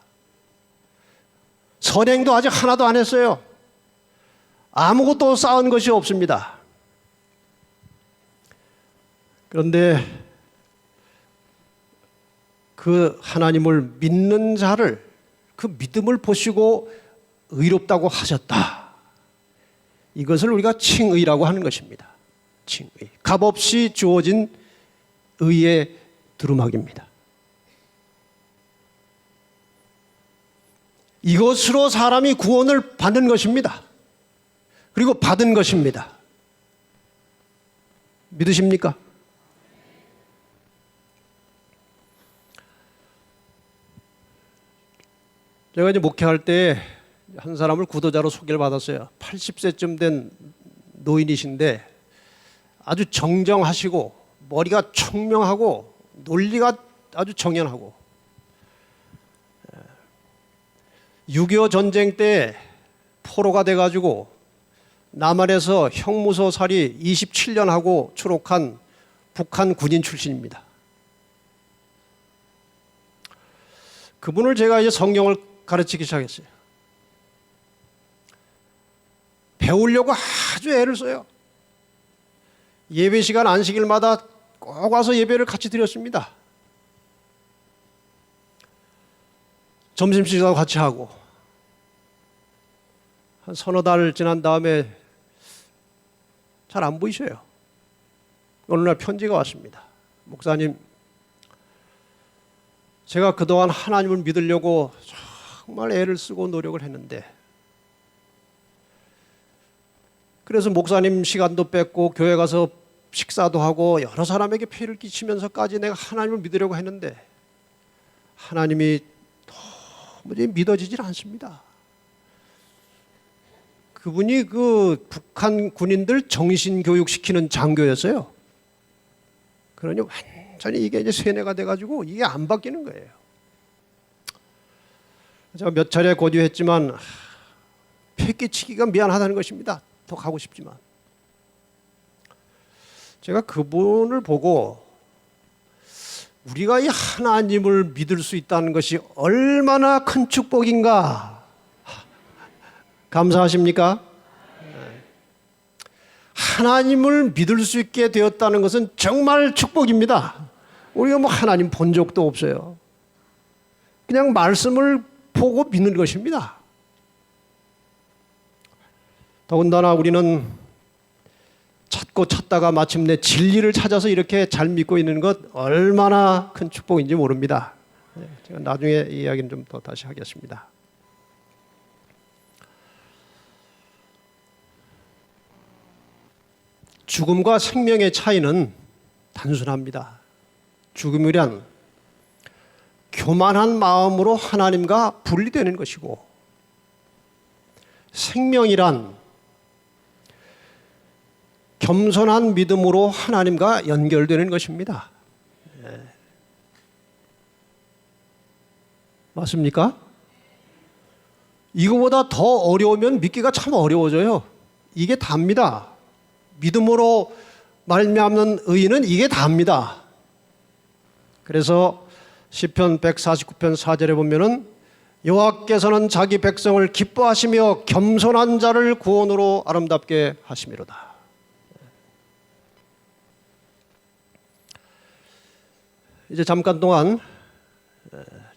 선행도 아직 하나도 안 했어요. 아무것도 쌓은 것이 없습니다. 그런데 그 하나님을 믿는 자를 그 믿음을 보시고 의롭다고 하셨다. 이것을 우리가 칭의라고 하는 것입니다. 칭의. 값없이 주어진 의의 두루마기입니다. 이것으로 사람이 구원을 받는 것입니다. 그리고 받은 것입니다. 믿으십니까? 제가 이제 목회할 때 한 사람을 구도자로 소개를 받았어요. 80세쯤 된 노인이신데 아주 정정하시고 머리가 청명하고 논리가 아주 정연하고 6.25 전쟁 때 포로가 돼가지고 남한에서 형무소살이 27년 하고 추록한 북한 군인 출신입니다. 그분을 제가 이제 성경을 가르치기 시작했어요. 배우려고 아주 애를 써요. 예배 시간 안식일마다 꼭 와서 예배를 같이 드렸습니다. 점심시간도 같이 하고 한 서너 달 지난 다음에 잘 안 보이셔요. 어느 날 편지가 왔습니다. 목사님, 제가 그동안 하나님을 믿으려고 정말 애를 쓰고 노력을 했는데 그래서 목사님 시간도 뺏고 교회 가서 식사도 하고 여러 사람에게 피해를 끼치면서까지 내가 하나님을 믿으려고 했는데 하나님이 도무지 믿어지질 않습니다. 그분이 그 북한 군인들 정신교육시키는 장교였어요. 그러니 완전히 이게 이제 세뇌가 돼가지고 이게 안 바뀌는 거예요. 제가 몇 차례 고뇌했지만 패기치기가 미안하다는 것입니다. 더 가고 싶지만 제가 그분을 보고 우리가 이 하나님을 믿을 수 있다는 것이 얼마나 큰 축복인가 감사하십니까? 하나님을 믿을 수 있게 되었다는 것은 정말 축복입니다. 우리가 뭐 하나님 본 적도 없어요. 그냥 말씀을 보고 믿는 것입니다. 더군다나 우리는 찾고 찾다가 마침내 진리를 찾아서 이렇게 잘 믿고 있는 것 얼마나 큰 축복인지 모릅니다. 제가 나중에 이 이야기는 좀 더 다시 하겠습니다. 죽음과 생명의 차이는 단순합니다. 죽음이란 교만한 마음으로 하나님과 분리되는 것이고 생명이란 겸손한 믿음으로 하나님과 연결되는 것입니다. 맞습니까? 이거보다 더 어려우면 믿기가 참 어려워져요. 이게 답니다. 믿음으로 말미암는 의인은 이게 답니다. 그래서 시편 149편 4절에 보면은 여호와께서는 자기 백성을 기뻐하시며 겸손한 자를 구원으로 아름답게 하심이로다. 이제 잠깐 동안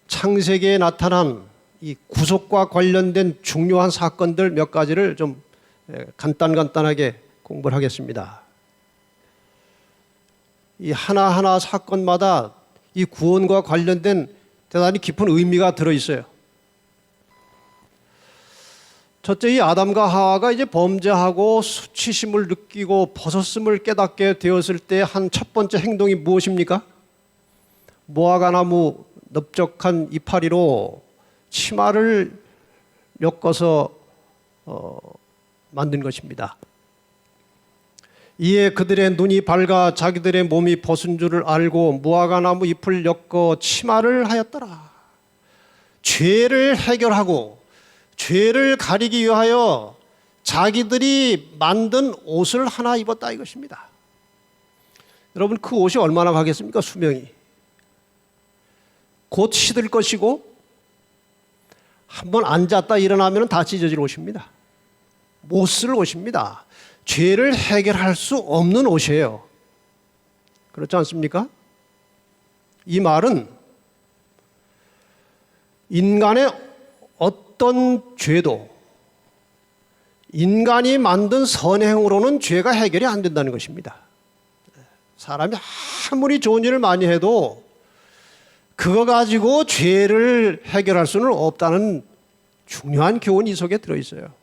창세기에 나타난 이 구속과 관련된 중요한 사건들 몇 가지를 좀 간단하게 공부를 하겠습니다. 이 하나하나 사건마다 이 구원과 관련된 대단히 깊은 의미가 들어있어요. 첫째, 이 아담과 하와가 이제 범죄하고 수치심을 느끼고 벗었음을 깨닫게 되었을 때 한 첫 번째 행동이 무엇입니까? 무화과나무 넓적한 이파리로 치마를 엮어서 만든 것입니다. 이에 그들의 눈이 밝아 자기들의 몸이 벗은 줄을 알고 무화과나무 잎을 엮어 치마를 하였더라. 죄를 해결하고 죄를 가리기 위하여 자기들이 만든 옷을 하나 입었다 이것입니다. 여러분 그 옷이 얼마나 가겠습니까? 수명이. 곧 시들 것이고 한번 앉았다 일어나면 다 찢어질 옷입니다. 못 쓸 옷입니다. 죄를 해결할 수 없는 옷이에요. 그렇지 않습니까? 이 말은 인간의 어떤 죄도 인간이 만든 선행으로는 죄가 해결이 안 된다는 것입니다. 사람이 아무리 좋은 일을 많이 해도 그거 가지고 죄를 해결할 수는 없다는 중요한 교훈이 이 속에 들어있어요.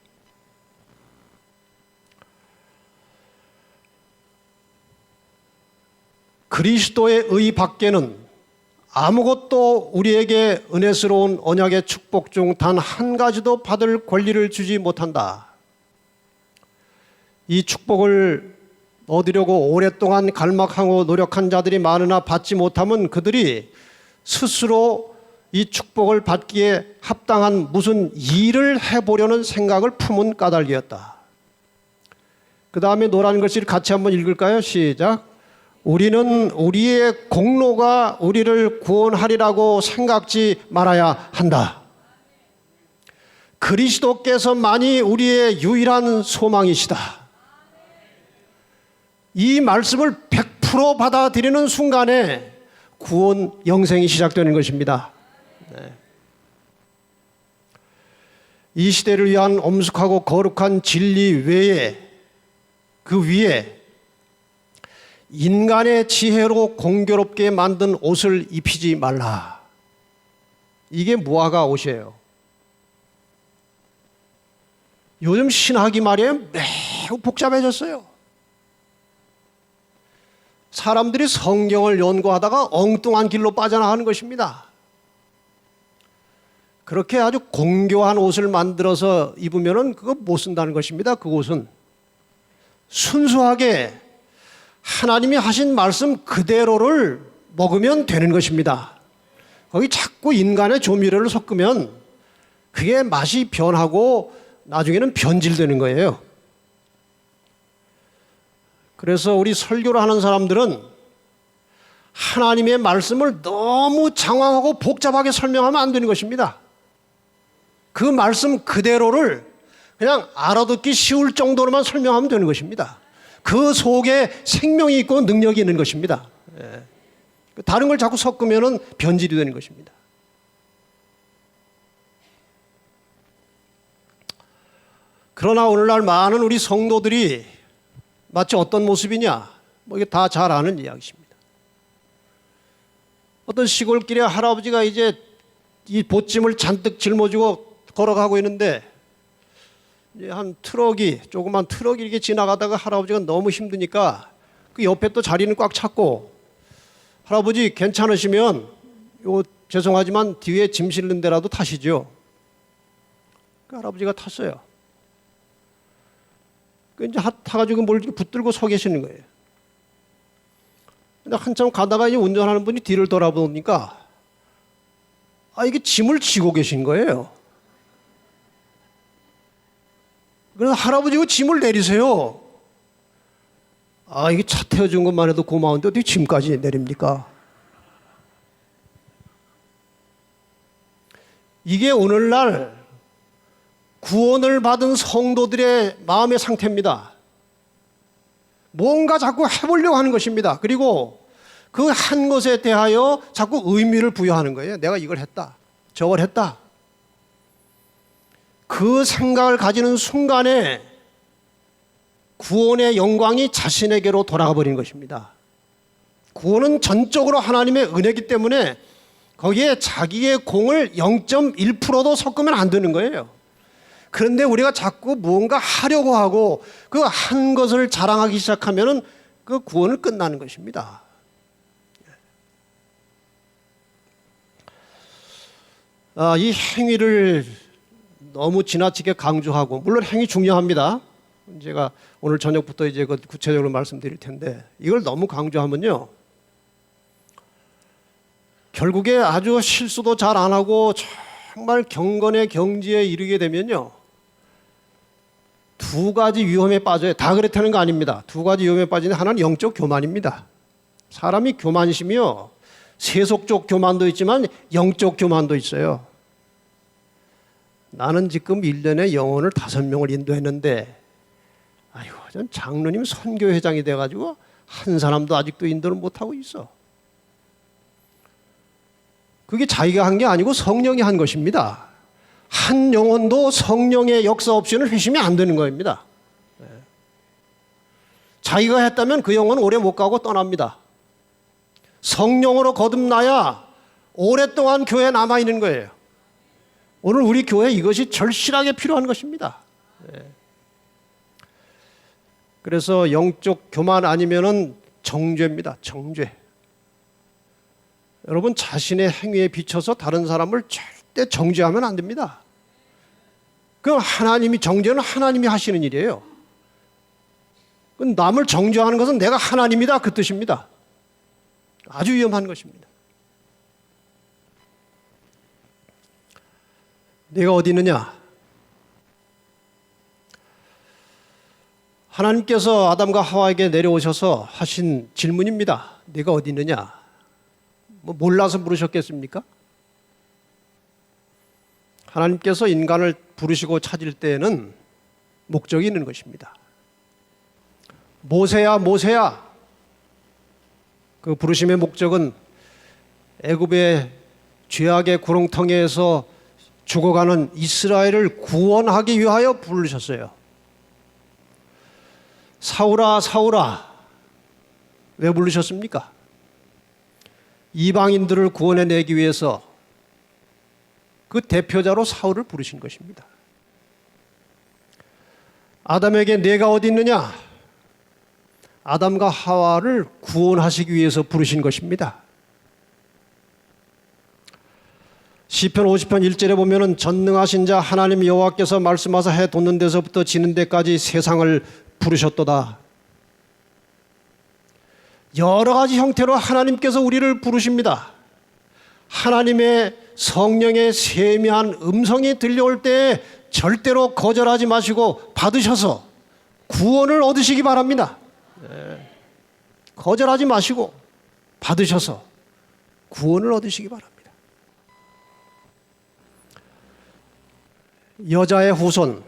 그리스도의 의 밖에는 아무것도 우리에게 은혜스러운 언약의 축복 중 단 한 가지도 받을 권리를 주지 못한다. 이 축복을 얻으려고 오랫동안 갈망하고 노력한 자들이 많으나 받지 못하면 그들이 스스로 이 축복을 받기에 합당한 무슨 일을 해보려는 생각을 품은 까닭이었다. 그 다음에 노란 글씨를 같이 한번 읽을까요? 시작. 우리는 우리의 공로가 우리를 구원하리라고 생각지 말아야 한다. 그리스도께서만이 우리의 유일한 소망이시다. 이 말씀을 100% 받아들이는 순간에 구원 영생이 시작되는 것입니다. 네. 이 시대를 위한 엄숙하고 거룩한 진리 외에 그 위에 인간의 지혜로 공교롭게 만든 옷을 입히지 말라. 이게 무화과 옷이에요. 요즘 신학이 말이에요. 매우 복잡해졌어요. 사람들이 성경을 연구하다가 엉뚱한 길로 빠져나가는 것입니다. 그렇게 아주 공교한 옷을 만들어서 입으면 그거 못 쓴다는 것입니다. 그 옷은 순수하게 하나님이 하신 말씀 그대로를 먹으면 되는 것입니다. 거기 자꾸 인간의 조미료를 섞으면 그게 맛이 변하고 나중에는 변질되는 거예요. 그래서 우리 설교를 하는 사람들은 하나님의 말씀을 너무 장황하고 복잡하게 설명하면 안 되는 것입니다. 그 말씀 그대로를 그냥 알아듣기 쉬울 정도로만 설명하면 되는 것입니다. 그 속에 생명이 있고 능력이 있는 것입니다. 다른 걸 자꾸 섞으면 변질이 되는 것입니다. 그러나 오늘날 많은 우리 성도들이 마치 어떤 모습이냐? 이게 다 잘 아는 이야기입니다. 어떤 시골길에 할아버지가 이제 이 보찜을 잔뜩 짊어지고 걸어가고 있는데 이제 한 트럭이 조그만 트럭이 이렇게 지나가다가 할아버지가 너무 힘드니까 그 옆에 또 자리는 꽉 찼고 할아버지 괜찮으시면 요 죄송하지만 뒤에 짐 실는 데라도 타시죠. 그 할아버지가 탔어요. 이제 타가지고 뭘 이렇게 붙들고 서 계시는 거예요. 근데 한참 가다가 이제 운전하는 분이 뒤를 돌아보니까 이게 짐을 지고 계신 거예요. 그래서 할아버지 그 짐을 내리세요. 이게 차 태워준 것만 해도 고마운데 어떻게 짐까지 내립니까? 이게 오늘날 구원을 받은 성도들의 마음의 상태입니다. 뭔가 자꾸 해보려고 하는 것입니다. 그리고 그 한 것에 대하여 자꾸 의미를 부여하는 거예요. 내가 이걸 했다, 저걸 했다. 그 생각을 가지는 순간에 구원의 영광이 자신에게로 돌아가 버린 것입니다. 구원은 전적으로 하나님의 은혜이기 때문에 거기에 자기의 공을 0.1%도 섞으면 안 되는 거예요. 그런데 우리가 자꾸 무언가 하려고 하고 그 한 것을 자랑하기 시작하면 그 구원은 끝나는 것입니다. 이 행위를 너무 지나치게 강조하고, 물론 행위 중요합니다. 제가 오늘 저녁부터 이제 구체적으로 말씀드릴 텐데, 이걸 너무 강조하면요, 결국에 아주 실수도 잘 안 하고 정말 경건의 경지에 이르게 되면요, 두 가지 위험에 빠져요. 다 그렇다는 거 아닙니다. 두 가지 위험에 빠지는 하나는 영적 교만입니다. 사람이 교만이시며 세속적 교만도 있지만 영적 교만도 있어요. 나는 지금 1년에 영혼을 5명을 인도했는데 아이고, 전 장로님 선교회장이 돼가지고 한 사람도 아직도 인도를 못하고 있어. 그게 자기가 한 게 아니고 성령이 한 것입니다. 한 영혼도 성령의 역사 없이는 회심이 안 되는 겁니다. 자기가 했다면 그 영혼은 오래 못 가고 떠납니다. 성령으로 거듭나야 오랫동안 교회에 남아있는 거예요. 오늘 우리 교회에 이것이 절실하게 필요한 것입니다. 그래서 영적 교만 아니면은 정죄입니다. 정죄. 여러분 자신의 행위에 비춰서 다른 사람을 절대 정죄하면 안 됩니다. 그 하나님이 정죄는 하나님이 하시는 일이에요. 남을 정죄하는 것은 내가 하나님이다 그 뜻입니다. 아주 위험한 것입니다. 내가 어디 있느냐? 하나님께서 아담과 하와에게 내려오셔서 하신 질문입니다. 내가 어디 있느냐? 뭐 몰라서 물으셨겠습니까? 하나님께서 인간을 부르시고 찾을 때에는 목적이 있는 것입니다. 모세야 모세야. 그 부르심의 목적은 애굽의 죄악의 구렁텅이에서 죽어가는 이스라엘을 구원하기 위하여 부르셨어요. 사울아 사울아. 왜 부르셨습니까? 이방인들을 구원해내기 위해서 그 대표자로 사울을 부르신 것입니다. 아담에게 내가 어디 있느냐? 아담과 하와를 구원하시기 위해서 부르신 것입니다. 시편 50편 1절에 보면은 전능하신 자 하나님 여호와께서 말씀하사 해 돋는 데서부터 지는 데까지 세상을 부르셨도다. 여러 가지 형태로 하나님께서 우리를 부르십니다. 하나님의 성령의 세미한 음성이 들려올 때 절대로 거절하지 마시고 받으셔서 구원을 얻으시기 바랍니다. 거절하지 마시고 받으셔서 구원을 얻으시기 바랍니다. 여자의 후손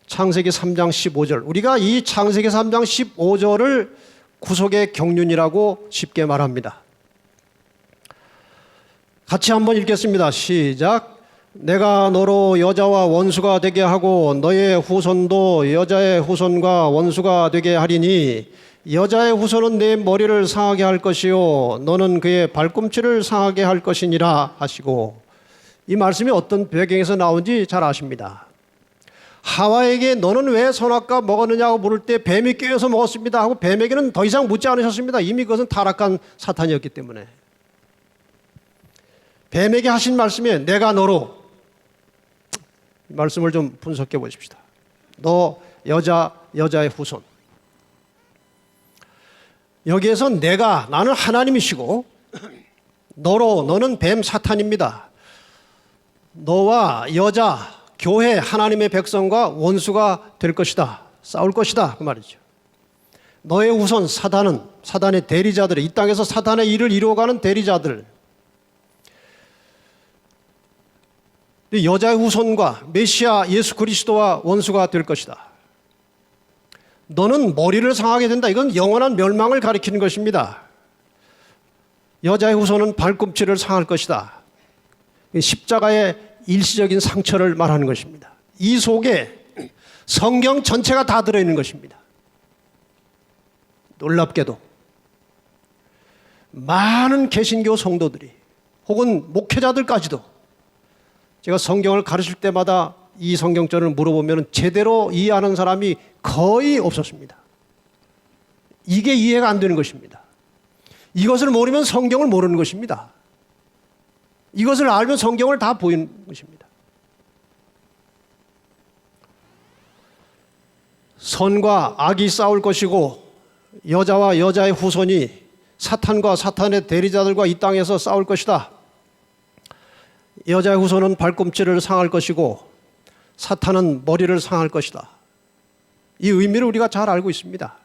창세기 3장 15절. 우리가 이 창세기 3장 15절을 구속의 경륜이라고 쉽게 말합니다. 같이 한번 읽겠습니다. 시작. 내가 너로 여자와 원수가 되게 하고 너의 후손도 여자의 후손과 원수가 되게 하리니 여자의 후손은 내 머리를 상하게 할 것이요 너는 그의 발꿈치를 상하게 할 것이니라 하시고, 이 말씀이 어떤 배경에서 나온지 잘 아십니다. 하와에게 너는 왜 선악과 먹었느냐고 물을 때 뱀이 꿰어서 먹었습니다 하고 뱀에게는 더 이상 묻지 않으셨습니다. 이미 그것은 타락한 사탄이었기 때문에. 뱀에게 하신 말씀이 내가 너로, 이 말씀을 좀 분석해 보십시다. 너 여자의 후손. 여기에서 내가, 나는 하나님이시고 너로, 너는 뱀 사탄입니다. 너와 여자 교회 하나님의 백성과 원수가 될 것이다. 싸울 것이다. 그 말이죠. 너의 후손 사단은, 사단의 대리자들, 이 땅에서 사단의 일을 이루어가는 대리자들, 여자의 후손과 메시아 예수 그리스도와 원수가 될 것이다. 너는 머리를 상하게 된다. 이건 영원한 멸망을 가리키는 것입니다. 여자의 후손은 발꿈치를 상할 것이다. 십자가의 일시적인 상처를 말하는 것입니다. 이 속에 성경 전체가 다 들어있는 것입니다. 놀랍게도 많은 개신교 성도들이 혹은 목회자들까지도 제가 성경을 가르칠 때마다 이 성경절을 물어보면 제대로 이해하는 사람이 거의 없었습니다. 이게 이해가 안 되는 것입니다. 이것을 모르면 성경을 모르는 것입니다. 이것을 알면 성경을 다 보이는 것입니다. 선과 악이 싸울 것이고 여자와 여자의 후손이 사탄과 사탄의 대리자들과 이 땅에서 싸울 것이다. 여자의 후손은 발꿈치를 상할 것이고 사탄은 머리를 상할 것이다. 이 의미를 우리가 잘 알고 있습니다.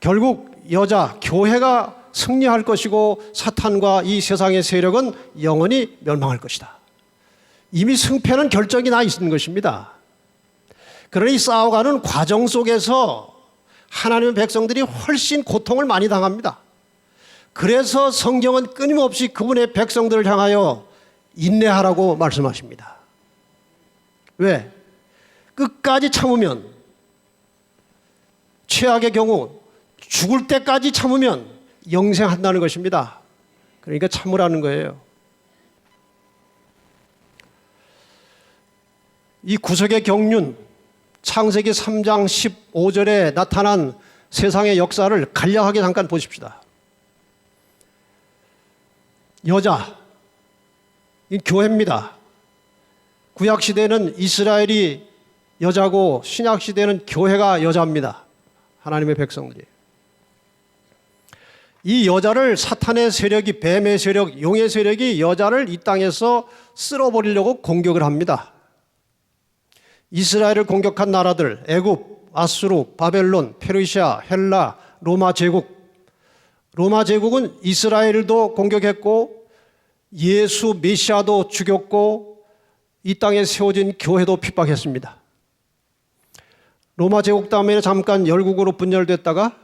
결국 여자, 교회가 승리할 것이고 사탄과 이 세상의 세력은 영원히 멸망할 것이다. 이미 승패는 결정이 나 있는 것입니다. 그러니 싸워가는 과정 속에서 하나님의 백성들이 훨씬 고통을 많이 당합니다. 그래서 성경은 끊임없이 그분의 백성들을 향하여 인내하라고 말씀하십니다. 왜? 끝까지 참으면, 최악의 경우 죽을 때까지 참으면 영생한다는 것입니다. 그러니까 참으라는 거예요. 이 구속의 경륜, 창세기 3장 15절에 나타난 세상의 역사를 간략하게 잠깐 보십시다. 여자, 이 교회입니다. 구약시대는 이스라엘이 여자고 신약시대는 교회가 여자입니다. 하나님의 백성들이. 이 여자를 사탄의 세력이, 뱀의 세력, 용의 세력이 여자를 이 땅에서 쓸어버리려고 공격을 합니다. 이스라엘을 공격한 나라들, 애굽, 아수르, 바벨론, 페르시아, 헬라, 로마 제국. 로마 제국은 이스라엘도 공격했고 예수 메시아도 죽였고 이 땅에 세워진 교회도 핍박했습니다. 로마 제국 다음에 잠깐 열국으로 분열됐다가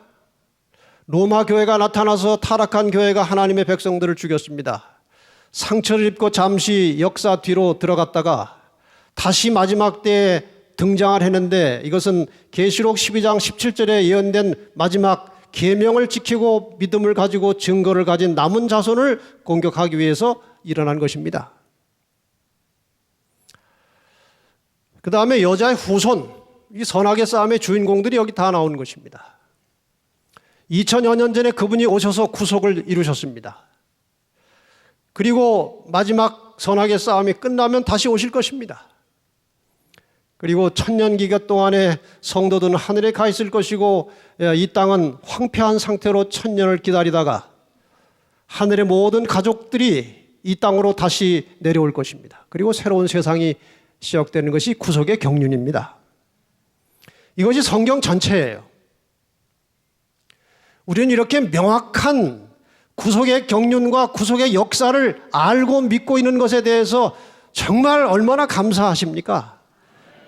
로마 교회가 나타나서 타락한 교회가 하나님의 백성들을 죽였습니다. 상처를 입고 잠시 역사 뒤로 들어갔다가 다시 마지막 때에 등장을 했는데 이것은 계시록 12장 17절에 예언된 마지막 계명을 지키고 믿음을 가지고 증거를 가진 남은 자손을 공격하기 위해서 일어난 것입니다. 그 다음에 여자의 후손, 이 선악의 싸움의 주인공들이 여기 다 나오는 것입니다. 2000여 년 전에 그분이 오셔서 구속을 이루셨습니다. 그리고 마지막 선악의 싸움이 끝나면 다시 오실 것입니다. 그리고 천년기간 동안에 성도들은 하늘에 가 있을 것이고 이 땅은 황폐한 상태로 천년을 기다리다가 하늘의 모든 가족들이 이 땅으로 다시 내려올 것입니다. 그리고 새로운 세상이 시작되는 것이 구속의 경륜입니다. 이것이 성경 전체예요. 우리는 이렇게 명확한 구속의 경륜과 구속의 역사를 알고 믿고 있는 것에 대해서 정말 얼마나 감사하십니까?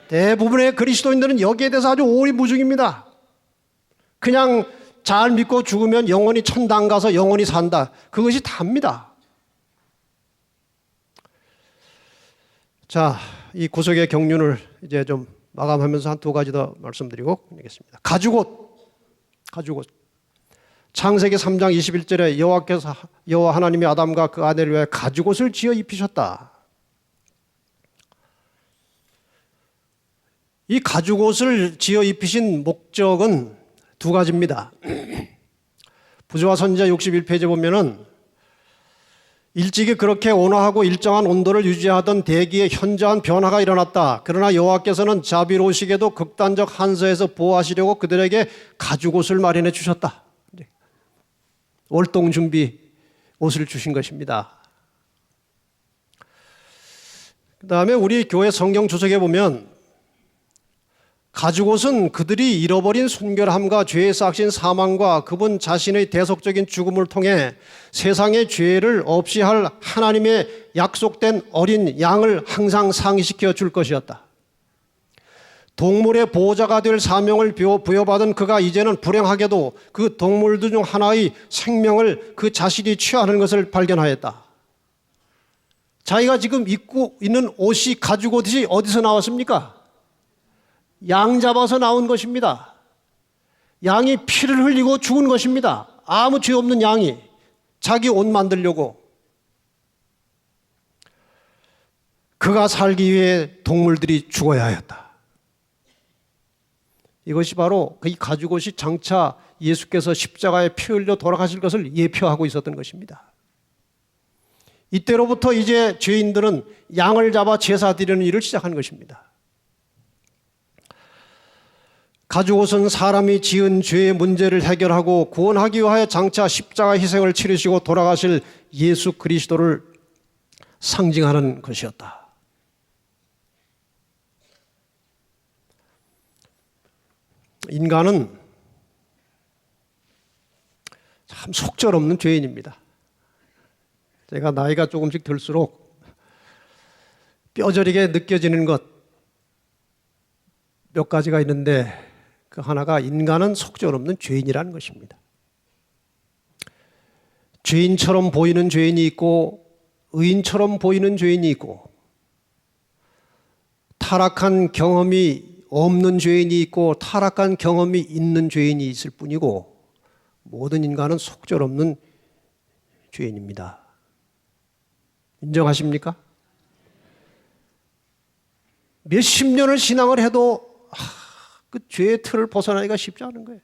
대부분의 그리스도인들은 여기에 대해서 아주 오리무중입니다. 그냥 잘 믿고 죽으면 영원히 천당 가서 영원히 산다. 그것이 답니다. 자, 이 구속의 경륜을 이제 좀 마감하면서 한 두 가지 더 말씀드리고 끝내겠습니다. 가죽옷. 창세기 3장 21절에 여호와 하나님이 아담과 그 아내를 위하여 가죽옷을 지어 입히셨다. 이 가죽옷을 지어 입히신 목적은 두 가지입니다. 부조화 선지자 61페이지에 보면은 일찍이 그렇게 온화하고 일정한 온도를 유지하던 대기에 현저한 변화가 일어났다. 그러나 여호와께서는 자비로우시게도 극단적 한서에서 보호하시려고 그들에게 가죽옷을 마련해 주셨다. 월동 준비 옷을 주신 것입니다. 그 다음에 우리 교회 성경 주석에 보면 가죽옷은 그들이 잃어버린 순결함과 죄의 싹신 사망과 그분 자신의 대속적인 죽음을 통해 세상의 죄를 없이 할 하나님의 약속된 어린 양을 항상 상기시켜 줄 것이었다. 동물의 보호자가 될 사명을 부여받은 그가 이제는 불행하게도 그 동물들 중 하나의 생명을 그 자신이 취하는 것을 발견하였다. 자기가 지금 입고 있는 옷이 가죽옷이 어디서 나왔습니까? 양 잡아서 나온 것입니다. 양이 피를 흘리고 죽은 것입니다. 아무 죄 없는 양이 자기 옷 만들려고. 그가 살기 위해 동물들이 죽어야 하였다. 이것이 바로 이 가죽옷이 장차 예수께서 십자가에 피 흘려 돌아가실 것을 예표하고 있었던 것입니다. 이때로부터 이제 죄인들은 양을 잡아 제사 드리는 일을 시작한 것입니다. 가죽옷은 사람이 지은 죄의 문제를 해결하고 구원하기 위하여 장차 십자가 희생을 치르시고 돌아가실 예수 그리스도를 상징하는 것이었다. 인간은 참 속절없는 죄인입니다. 제가 나이가 조금씩 들수록 뼈저리게 느껴지는 것 몇 가지가 있는데 그 하나가 인간은 속절없는 죄인이라는 것입니다. 죄인처럼 보이는 죄인이 있고 의인처럼 보이는 죄인이 있고 타락한 경험이 없는 죄인이 있고 타락한 경험이 있는 죄인이 있을 뿐이고 모든 인간은 속절없는 죄인입니다. 인정하십니까? 몇십 년을 신앙을 해도 그 죄의 틀을 벗어나기가 쉽지 않은 거예요.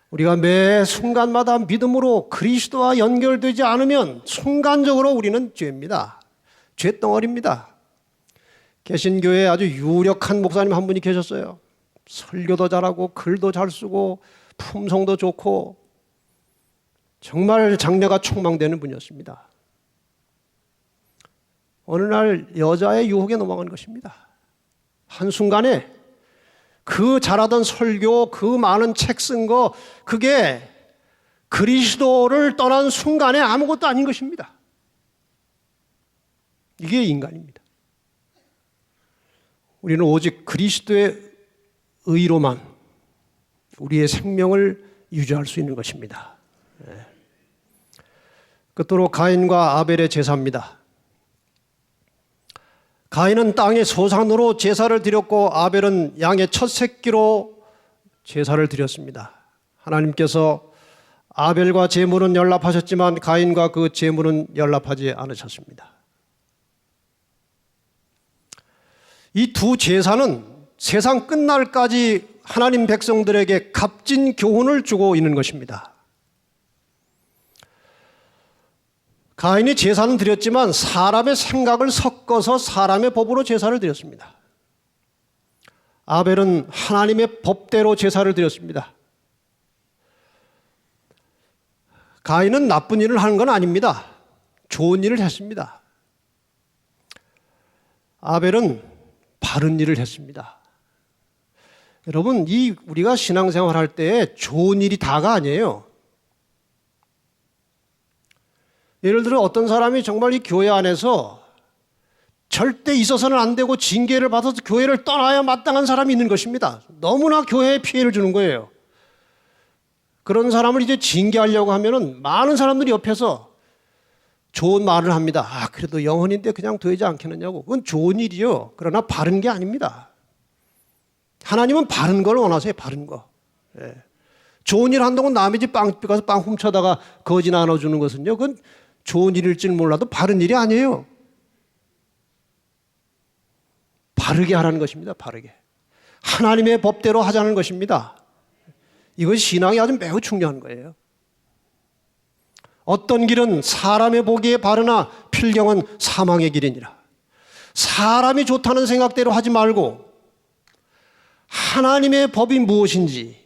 우리가 매 순간마다 믿음으로 그리스도와 연결되지 않으면 순간적으로 우리는 죄입니다. 죄덩어리입니다. 개신교회에 아주 유력한 목사님 한 분이 계셨어요. 설교도 잘하고 글도 잘 쓰고 품성도 좋고 정말 장래가 촉망되는 분이었습니다. 어느 날 여자의 유혹에 넘어간 것입니다. 한순간에 그 잘하던 설교, 그 많은 책 쓴 거 그게 그리스도를 떠난 순간에 아무것도 아닌 것입니다. 이게 인간입니다. 우리는 오직 그리스도의 의로만 우리의 생명을 유지할 수 있는 것입니다. 끝으로 가인과 아벨의 제사입니다. 가인은 땅의 소산으로 제사를 드렸고 아벨은 양의 첫 새끼로 제사를 드렸습니다. 하나님께서 아벨과 제물은 연락하셨지만 가인과 그 제물은 연락하지 않으셨습니다. 이 두 제사는 세상 끝날까지 하나님 백성들에게 값진 교훈을 주고 있는 것입니다. 가인이 제사는 드렸지만 사람의 생각을 섞어서 사람의 법으로 제사를 드렸습니다. 아벨은 하나님의 법대로 제사를 드렸습니다. 가인은 나쁜 일을 하는 건 아닙니다. 좋은 일을 했습니다. 아벨은 바른 일을 했습니다. 여러분, 우리가 신앙생활 할 때 좋은 일이 다가 아니에요. 예를 들어 어떤 사람이 정말 이 교회 안에서 절대 있어서는 안 되고 징계를 받아서 교회를 떠나야 마땅한 사람이 있는 것입니다. 너무나 교회에 피해를 주는 거예요. 그런 사람을 이제 징계하려고 하면은 많은 사람들이 옆에서 좋은 말을 합니다. 그래도 영혼인데 그냥 되지 않겠느냐고. 그건 좋은 일이요. 그러나 바른 게 아닙니다. 하나님은 바른 걸 원하세요. 바른 거. 좋은 일 한다고 남의 집 빵집 가서 빵 훔쳐다가 거지 나눠주는 것은요. 그건 좋은 일일지는 몰라도 바른 일이 아니에요. 바르게 하라는 것입니다. 바르게. 하나님의 법대로 하자는 것입니다. 이것이 신앙이 아주 매우 중요한 거예요. 어떤 길은 사람의 보기에 바르나 필경은 사망의 길이니라. 사람이 좋다는 생각대로 하지 말고 하나님의 법이 무엇인지,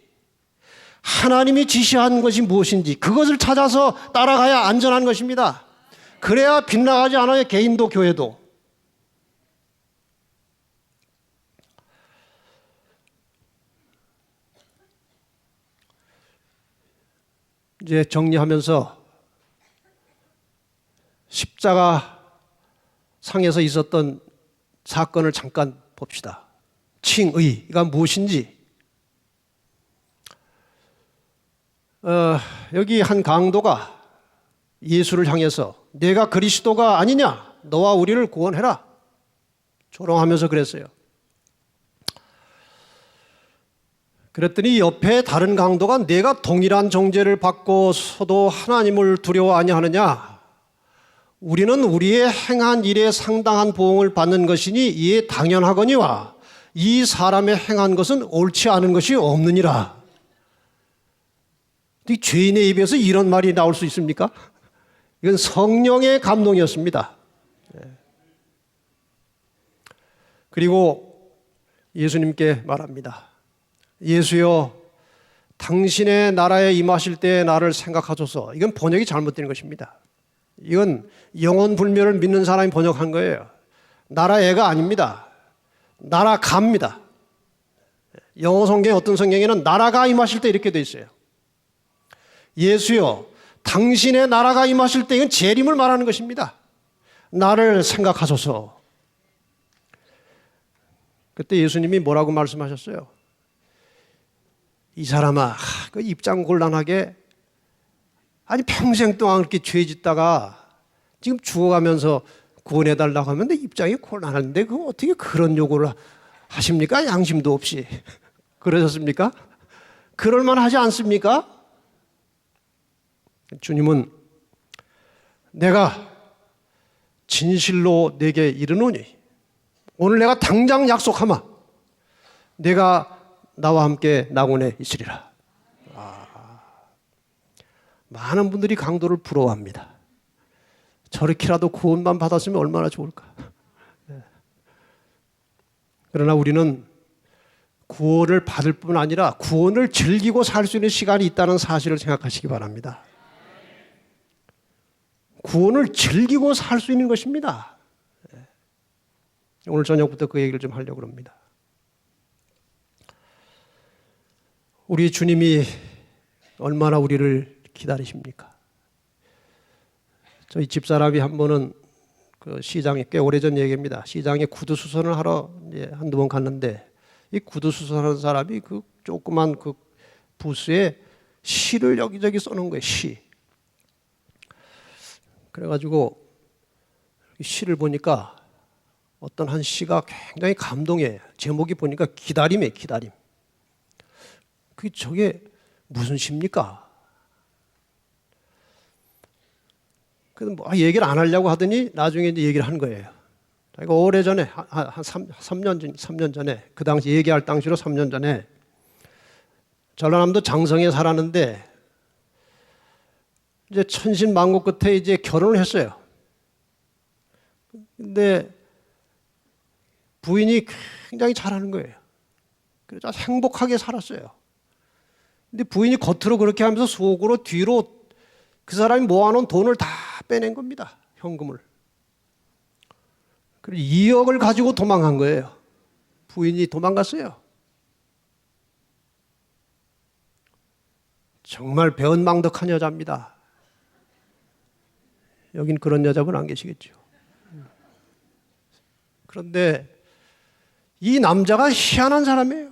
하나님이 지시한 것이 무엇인지 그것을 찾아서 따라가야 안전한 것입니다. 그래야 빗나가지 않아요. 개인도 교회도. 이제 정리하면서 십자가 상에서 있었던 사건을 잠깐 봅시다. 칭의가 무엇인지. 여기 한 강도가 예수를 향해서 내가 그리스도가 아니냐? 너와 우리를 구원해라. 조롱하면서 그랬어요. 그랬더니 옆에 다른 강도가 내가 동일한 정죄를 받고서도 하나님을 두려워 아니하느냐? 우리는 우리의 행한 일에 상당한 보응을 받는 것이니 이에 당연하거니와 이 사람의 행한 것은 옳지 않은 것이 없느니라. 이 죄인의 입에서 이런 말이 나올 수 있습니까? 이건 성령의 감동이었습니다. 그리고 예수님께 말합니다. 예수여, 당신의 나라에 임하실 때 나를 생각하소서. 이건 번역이 잘못된 것입니다. 이건 영원 불멸을 믿는 사람이 번역한 거예요. 나라애가 아닙니다. 나라갑니다. 영어 성경 어떤 성경에는 나라가 임하실 때 이렇게 돼 있어요. 예수여 당신의 나라가 임하실 때, 이건 재림을 말하는 것입니다. 나를 생각하소서. 그때 예수님이 뭐라고 말씀하셨어요? 이 사람아, 그 입장 곤란하게 아니 평생 동안 그렇게 죄 짓다가 지금 죽어가면서 구원해달라고 하면 내 입장이 곤란한데 그 어떻게 그런 요구를 하십니까? 양심도 없이. 그러셨습니까? 그럴만 하지 않습니까? 주님은 내가 진실로 내게 이르노니 오늘 내가 당장 약속하마 내가 나와 함께 낙원에 있으리라. 많은 분들이 강도를 부러워합니다. 저렇게라도 구원만 받았으면 얼마나 좋을까. 그러나 우리는 구원을 받을 뿐 아니라 구원을 즐기고 살 수 있는 시간이 있다는 사실을 생각하시기 바랍니다. 구원을 즐기고 살 수 있는 것입니다. 오늘 저녁부터 그 얘기를 좀 하려고 합니다. 우리 주님이 얼마나 우리를 기다리십니까? 저희 집사람이 한 번은 그 시장에, 꽤 오래전 얘기입니다. 시장에 구두 수선을 하러 한두 번 갔는데 이 구두 수선하는 사람이 그 조그만 그 부스에 시를 여기저기 써놓은 거예요. 시. 그래가지고 시를 보니까 어떤 한 시가 굉장히 감동해요. 제목이 보니까 기다림이에요. 기다림. 저게 무슨 시입니까? 그래서 뭐 얘기를 안 하려고 하더니 나중에 이제 얘기를 한 거예요. 자기가 오래전에 한 3년 전에 그 당시 얘기할 당시로 3년 전에 전라남도 장성에 살았는데 이제 천신만고 끝에 이제 결혼을 했어요. 근데 부인이 굉장히 잘하는 거예요. 그래서 아주 행복하게 살았어요. 근데 부인이 겉으로 그렇게 하면서 속으로 뒤로 그 사람이 모아놓은 돈을 다 빼낸 겁니다. 현금을. 그리고 2억을 가지고 도망간 거예요. 부인이 도망갔어요. 정말 배은망덕한 여자입니다. 여긴 그런 여자분 안 계시겠죠. 그런데 이 남자가 희한한 사람이에요.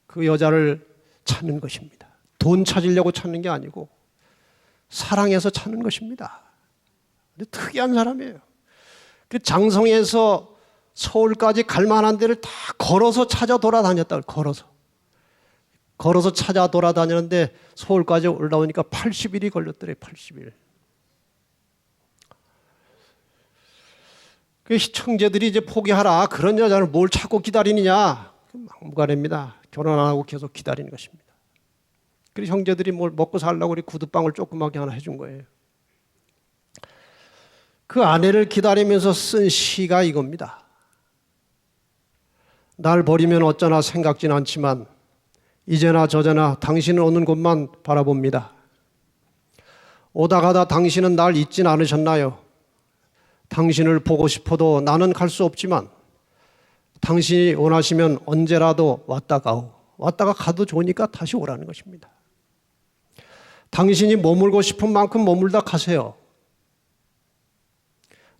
그 여자를 찾는 것입니다. 돈 찾으려고 찾는 게 아니고 사랑해서 찾는 것입니다. 특이한 사람이에요. 그 장성에서 서울까지 갈 만한 데를 다 걸어서 찾아 돌아다녔다. 걸어서 찾아 돌아다녔는데 서울까지 올라오니까 80일이 걸렸더래요. 80일. 그 시청자들이 이제 포기하라. 그런 여자를 뭘 찾고 기다리느냐. 막무가내입니다. 결혼 안 하고 계속 기다리는 것입니다. 그리고 형제들이 뭘 먹고 살려고 우리 구두방울 조그맣게 하나 해준 거예요. 그 아내를 기다리면서 쓴 시가 이겁니다. 날 버리면 어쩌나 생각진 않지만 이제나 저제나 당신은 오는 곳만 바라봅니다. 오다 가다 당신은 날 잊진 않으셨나요? 당신을 보고 싶어도 나는 갈 수 없지만 당신이 원하시면 언제라도 왔다가 가도 좋으니까 다시 오라는 것입니다. 당신이 머물고 싶은 만큼 머물다 가세요.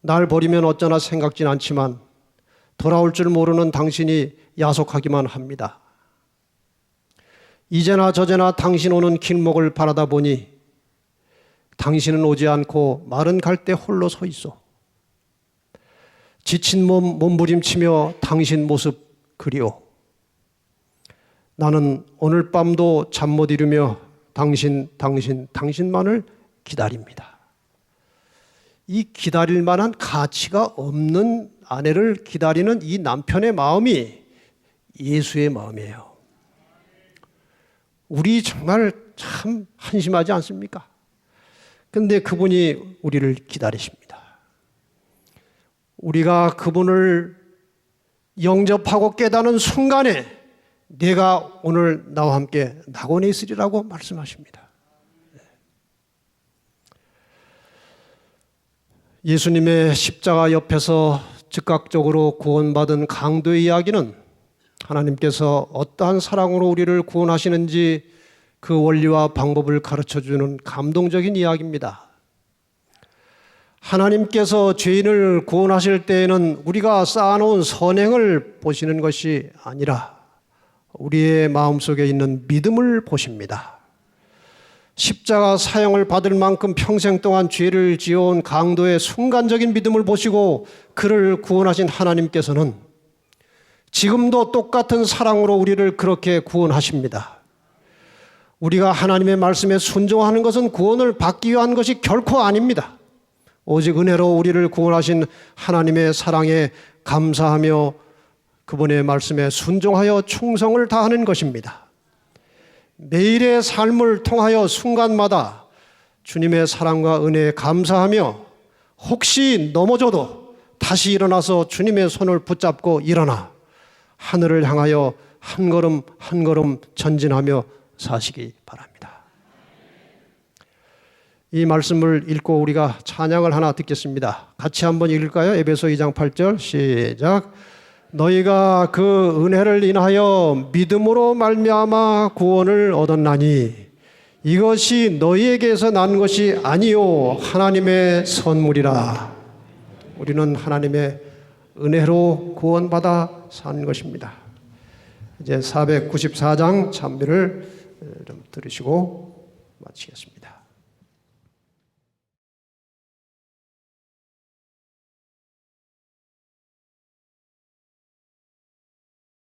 날 버리면 어쩌나 생각진 않지만 돌아올 줄 모르는 당신이 야속하기만 합니다. 이제나 저제나 당신 오는 길목을 바라다 보니 당신은 오지 않고 마른 갈대 홀로 서 있어. 지친 몸 몸부림치며 당신 모습 그리워. 나는 오늘 밤도 잠 못 이루며 당신만을 기다립니다. 이 기다릴 만한 가치가 없는 아내를 기다리는 이 남편의 마음이 예수의 마음이에요. 우리 정말 참 한심하지 않습니까? 그런데 그분이 우리를 기다리십니다. 우리가 그분을 영접하고 깨닫는 순간에 내가 오늘 나와 함께 낙원에 있으리라고 말씀하십니다. 예수님의 십자가 옆에서 즉각적으로 구원받은 강도의 이야기는 하나님께서 어떠한 사랑으로 우리를 구원하시는지 그 원리와 방법을 가르쳐주는 감동적인 이야기입니다. 하나님께서 죄인을 구원하실 때에는 우리가 쌓아놓은 선행을 보시는 것이 아니라 우리의 마음속에 있는 믿음을 보십니다. 십자가 사형을 받을 만큼 평생 동안 죄를 지어온 강도의 순간적인 믿음을 보시고 그를 구원하신 하나님께서는 지금도 똑같은 사랑으로 우리를 그렇게 구원하십니다. 우리가 하나님의 말씀에 순종하는 것은 구원을 받기 위한 것이 결코 아닙니다. 오직 은혜로 우리를 구원하신 하나님의 사랑에 감사하며 그분의 말씀에 순종하여 충성을 다하는 것입니다. 매일의 삶을 통하여 순간마다 주님의 사랑과 은혜에 감사하며 혹시 넘어져도 다시 일어나서 주님의 손을 붙잡고 일어나 하늘을 향하여 한 걸음 한 걸음 전진하며 사시기 바랍니다. 이 말씀을 읽고 우리가 찬양을 하나 듣겠습니다. 같이 한번 읽을까요? 에베소 2장 8절 시작. 너희가 그 은혜를 인하여 믿음으로 말미암아 구원을 얻었나니 이것이 너희에게서 난 것이 아니요 하나님의 선물이라. 우리는 하나님의 은혜로 구원받아 산 것입니다. 이제 494장 찬미를 좀 들으시고 마치겠습니다.